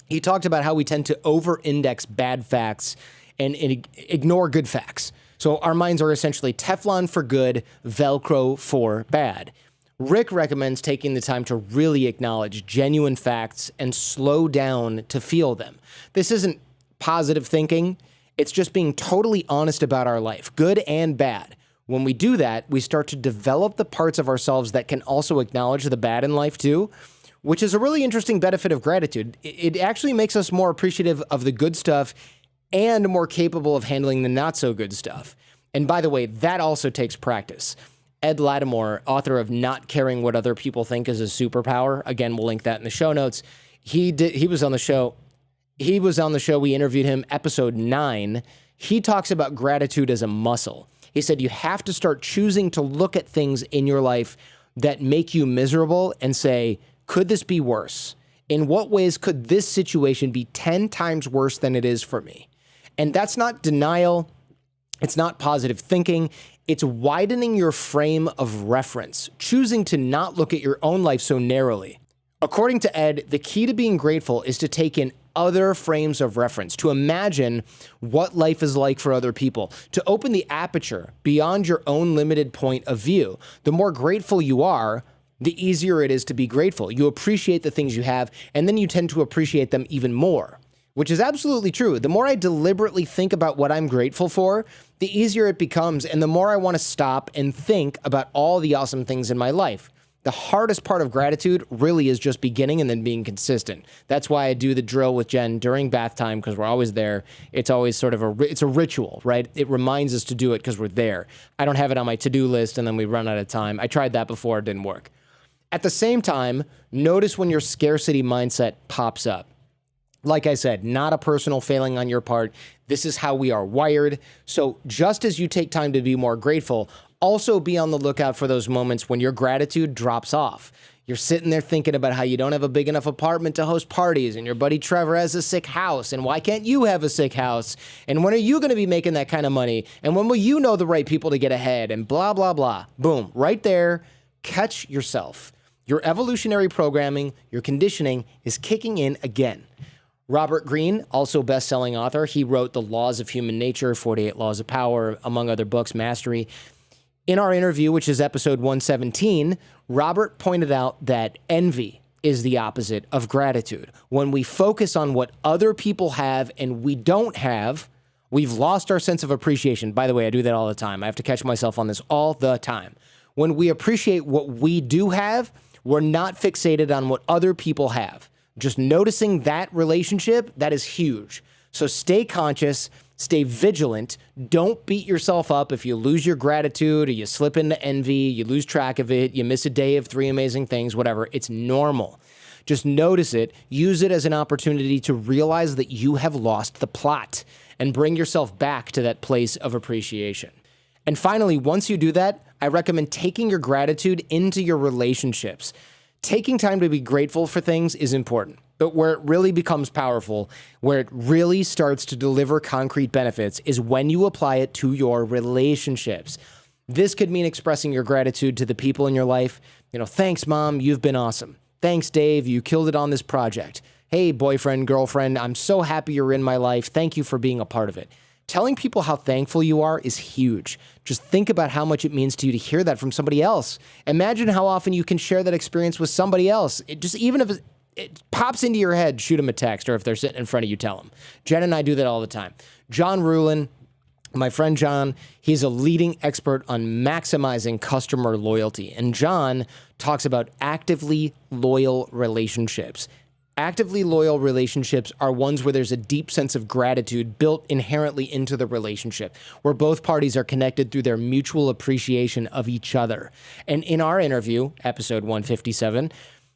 He talked about how we tend to over-index bad facts and ignore good facts. So our minds are essentially Teflon for good, Velcro for bad. Rick recommends taking the time to really acknowledge genuine facts and slow down to feel them. This isn't positive thinking. It's just being totally honest about our life, good and bad. When we do that, we start to develop the parts of ourselves that can also acknowledge the bad in life too, which is a really interesting benefit of gratitude. It actually makes us more appreciative of the good stuff and more capable of handling the not so good stuff. And by the way, that also takes practice. Ed Lattimore, author of Not Caring What Other People Think is a Superpower. Again, we'll link that in the show notes. He was on the show. We interviewed him, episode 9. He talks about gratitude as a muscle. He said you have to start choosing to look at things in your life that make you miserable and say, could this be worse? In what ways could this situation be 10 times worse than it is for me? And that's not denial. It's not positive thinking. It's widening your frame of reference, choosing to not look at your own life so narrowly. According to Ed, the key to being grateful is to take in other frames of reference, to imagine what life is like for other people, to open the aperture beyond your own limited point of view. The more grateful you are, the easier it is to be grateful. You appreciate the things you have, and then you tend to appreciate them even more, which is absolutely true. The more I deliberately think about what I'm grateful for, the easier it becomes, and the more I want to stop and think about all the awesome things in my life. The hardest part of gratitude really is just beginning and then being consistent. That's why I do the drill with Jen during bath time, because we're always there. It's always sort of it's a ritual, right? It reminds us to do it because we're there. I don't have it on my to-do list and then we run out of time. I tried that before, it didn't work. At the same time, notice when your scarcity mindset pops up. Like I said, not a personal failing on your part. This is how we are wired. So just as you take time to be more grateful, also be on the lookout for those moments when your gratitude drops off. You're sitting there thinking about how you don't have a big enough apartment to host parties, and your buddy Trevor has a sick house, and why can't you have a sick house? And when are you going to be making that kind of money? And when will you know the right people to get ahead? And blah, blah, blah. Boom. Right there, catch yourself. Your evolutionary programming, your conditioning is kicking in again. Robert Greene, also best-selling author, he wrote The Laws of Human Nature, 48 Laws of Power, among other books, Mastery. In our interview, which is episode 117, Robert pointed out that envy is the opposite of gratitude. When we focus on what other people have and we don't have, we've lost our sense of appreciation. By the way, I do that all the time. I have to catch myself on this all the time. When we appreciate what we do have, we're not fixated on what other people have. Just noticing that relationship, that is huge. So stay conscious, stay vigilant. Don't beat yourself up if you lose your gratitude or you slip into envy, you lose track of it, you miss a day of 3 amazing things, whatever. It's normal. Just notice it, use it as an opportunity to realize that you have lost the plot and bring yourself back to that place of appreciation. And finally, once you do that, I recommend taking your gratitude into your relationships. Taking time to be grateful for things is important, but where it really becomes powerful, where it really starts to deliver concrete benefits, is when you apply it to your relationships. This could mean expressing your gratitude to the people in your life. Thanks, Mom, you've been awesome. Thanks, Dave, you killed it on this project. Hey, boyfriend, girlfriend, I'm so happy you're in my life. Thank you for being a part of it. Telling people how thankful you are is huge. Just think about how much it means to you to hear that from somebody else. Imagine how often you can share that experience with somebody else. Even if it pops into your head, shoot them a text, or if they're sitting in front of you, tell them. Jen and I do that all the time. John Rulin, my friend John, he's a leading expert on maximizing customer loyalty. And John talks about actively loyal relationships. Actively loyal relationships are ones where there's a deep sense of gratitude built inherently into the relationship, where both parties are connected through their mutual appreciation of each other. And in our interview, episode 157,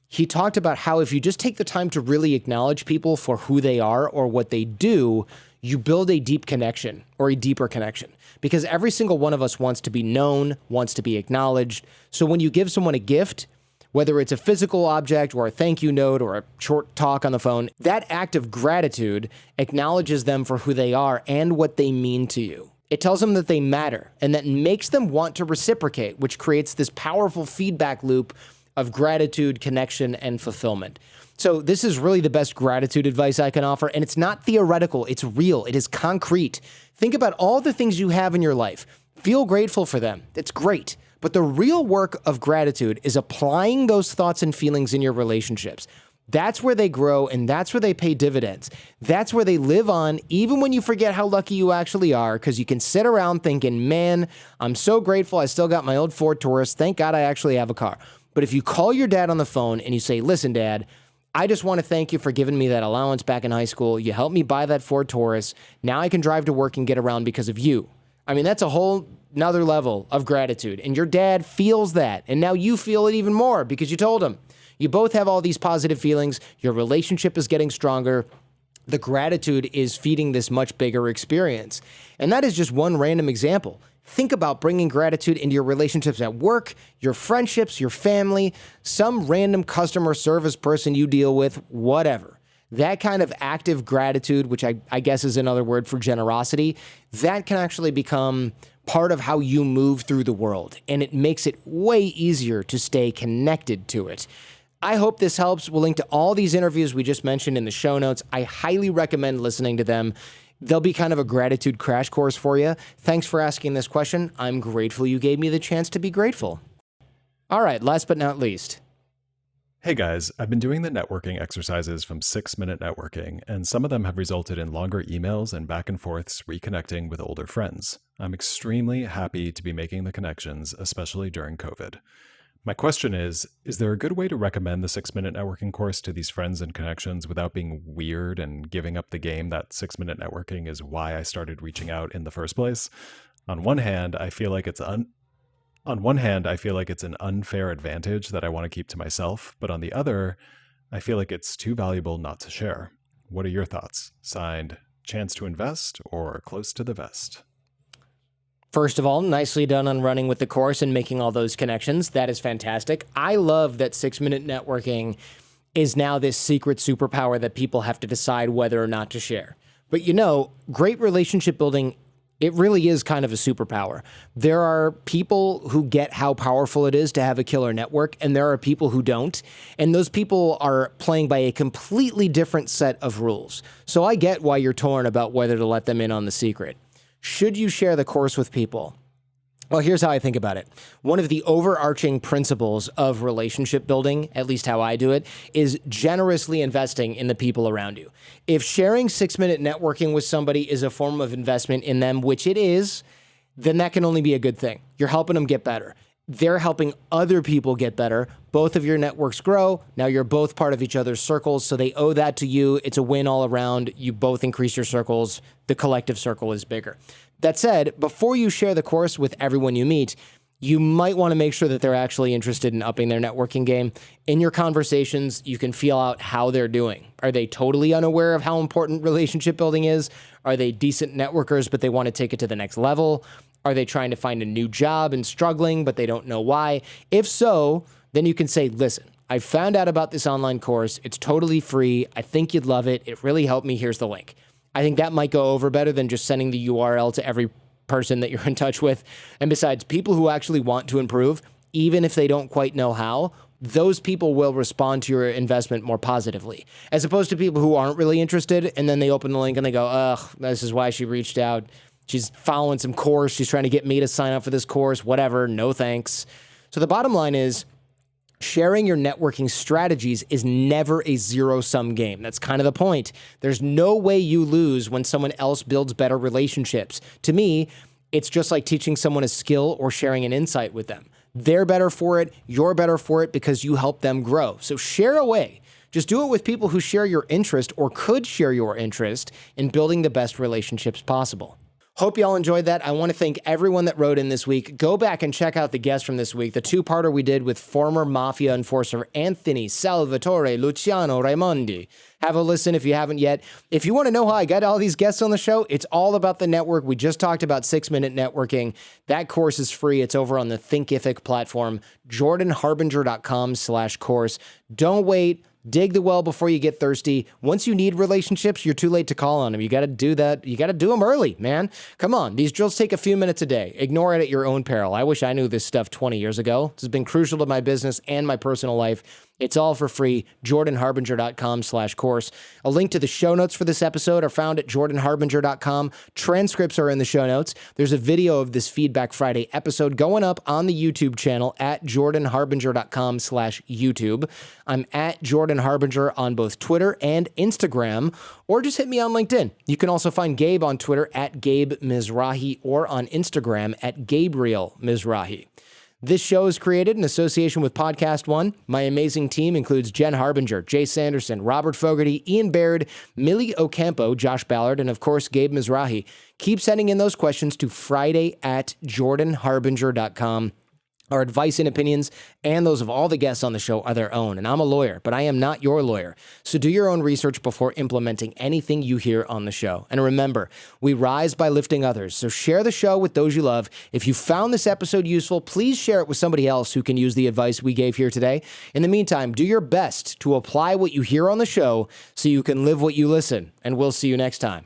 he talked about how if you just take the time to really acknowledge people for who they are or what they do, you build a deep connection or a deeper connection. Because every single one of us wants to be known, wants to be acknowledged. So when you give someone a gift, whether it's a physical object or a thank you note or a short talk on the phone, that act of gratitude acknowledges them for who they are and what they mean to you. It tells them that they matter, and that makes them want to reciprocate, which creates this powerful feedback loop of gratitude, connection, and fulfillment. So this is really the best gratitude advice I can offer, and it's not theoretical, it's real, it is concrete. Think about all the things you have in your life. Feel grateful for them. It's great. But the real work of gratitude is applying those thoughts and feelings in your relationships. That's where they grow, and that's where they pay dividends. That's where they live on, even when you forget how lucky you actually are, because you can sit around thinking, man, I'm so grateful I still got my old Ford Taurus. Thank God I actually have a car. But if you call your dad on the phone and you say, listen, Dad, I just want to thank you for giving me that allowance back in high school. You helped me buy that Ford Taurus. Now I can drive to work and get around because of you. I mean, that's a whole another level of gratitude. And your dad feels that. And now you feel it even more because you told him. You both have all these positive feelings. Your relationship is getting stronger. The gratitude is feeding this much bigger experience. And that is just one random example. Think about bringing gratitude into your relationships at work, your friendships, your family, some random customer service person you deal with, whatever. That kind of active gratitude, which I guess is another word for generosity, that can actually become part of how you move through the world. And it makes it way easier to stay connected to it. I hope this helps. We'll link to all these interviews we just mentioned in the show notes. I highly recommend listening to them. They'll be kind of a gratitude crash course for you. Thanks for asking this question. I'm grateful you gave me the chance to be grateful. All right, last but not least. Hey guys, I've been doing the networking exercises from 6-Minute Networking, and some of them have resulted in longer emails and back and forths reconnecting with older friends. I'm extremely happy to be making the connections, especially during COVID. My question is there a good way to recommend the 6-Minute Networking course to these friends and connections without being weird and giving up the game that 6-Minute Networking is why I started reaching out in the first place? On one hand, I feel like it's an unfair advantage that I want to keep to myself, but on the other, I feel like it's too valuable not to share. What are your thoughts? Signed, Chance to Invest or Close to the Vest? First of all, nicely done on running with the course and making all those connections. That is fantastic. I love that 6-Minute Networking is now this secret superpower that people have to decide whether or not to share. But great relationship building, it really is kind of a superpower. There are people who get how powerful it is to have a killer network, and there are people who don't. And those people are playing by a completely different set of rules. So I get why you're torn about whether to let them in on the secret. Should you share the course with people? Well, here's how I think about it. One of the overarching principles of relationship building, at least how I do it, is generously investing in the people around you. If sharing 6-Minute Networking with somebody is a form of investment in them, which it is, then that can only be a good thing. You're helping them get better. They're helping other people get better. Both of your networks grow. Now you're both part of each other's circles, so they owe that to you. It's a win all around. You both increase your circles. The collective circle is bigger. That said, before you share the course with everyone you meet, you might want to make sure that they're actually interested in upping their networking game. In your conversations, you can feel out how they're doing. Are they totally unaware of how important relationship building is? Are they decent networkers, but they want to take it to the next level? Are they trying to find a new job and struggling, but they don't know why? If so, then you can say, listen, I found out about this online course. It's totally free. I think you'd love it. It really helped me. Here's the link. I think that might go over better than just sending the URL to every person that you're in touch with. And besides, people who actually want to improve, even if they don't quite know how, those people will respond to your investment more positively, as opposed to people who aren't really interested, and then they open the link and they go, ugh, this is why she reached out. She's following some course. She's trying to get me to sign up for this course. Whatever. No thanks. So the bottom line is sharing your networking strategies is never a zero-sum game. That's kind of the point. There's no way you lose when someone else builds better relationships. To me, it's just like teaching someone a skill or sharing an insight with them. They're better for it. You're better for it because you help them grow. So share away. Just do it with people who share your interest or could share your interest in building the best relationships possible. Hope y'all enjoyed that. I want to thank everyone that wrote in this week. Go back and check out the guests from this week, the two-parter we did with former Mafia enforcer Anthony Salvatore Luciano Raimondi. Have a listen if you haven't yet. If you want to know how I got all these guests on the show, it's all about the network. We just talked about 6-Minute Networking. That course is free. It's over on the Thinkific platform, jordanharbinger.com/course. Don't wait. Dig the well before you get thirsty. Once you need relationships, you're too late to call on them. You got to do that. You got to do them early, man. Come on. These drills take a few minutes a day. Ignore it at your own peril. I wish I knew this stuff 20 years ago. This has been crucial to my business and my personal life. It's all for free. jordanharbinger.com/course. A link to the show notes for this episode are found at jordanharbinger.com. Transcripts are in the show notes. There's a video of this Feedback Friday episode going up on the YouTube channel at jordanharbinger.com/YouTube. I'm at Jordan Harbinger on both Twitter and Instagram, or just hit me on LinkedIn. You can also find Gabe on Twitter at Gabe Mizrahi or on Instagram at Gabriel Mizrahi. This show is created in association with Podcast One. My amazing team includes Jen Harbinger, Jay Sanderson, Robert Fogarty, Ian Baird, Millie Ocampo, Josh Ballard, and of course, Gabe Mizrahi. Keep sending in those questions to friday@jordanharbinger.com. Our advice and opinions and those of all the guests on the show are their own, and I'm a lawyer, but I am not your lawyer. So do your own research before implementing anything you hear on the show. And remember, we rise by lifting others, so share the show with those you love. If you found this episode useful, please share it with somebody else who can use the advice we gave here today. In the meantime, do your best to apply what you hear on the show so you can live what you listen, and we'll see you next time.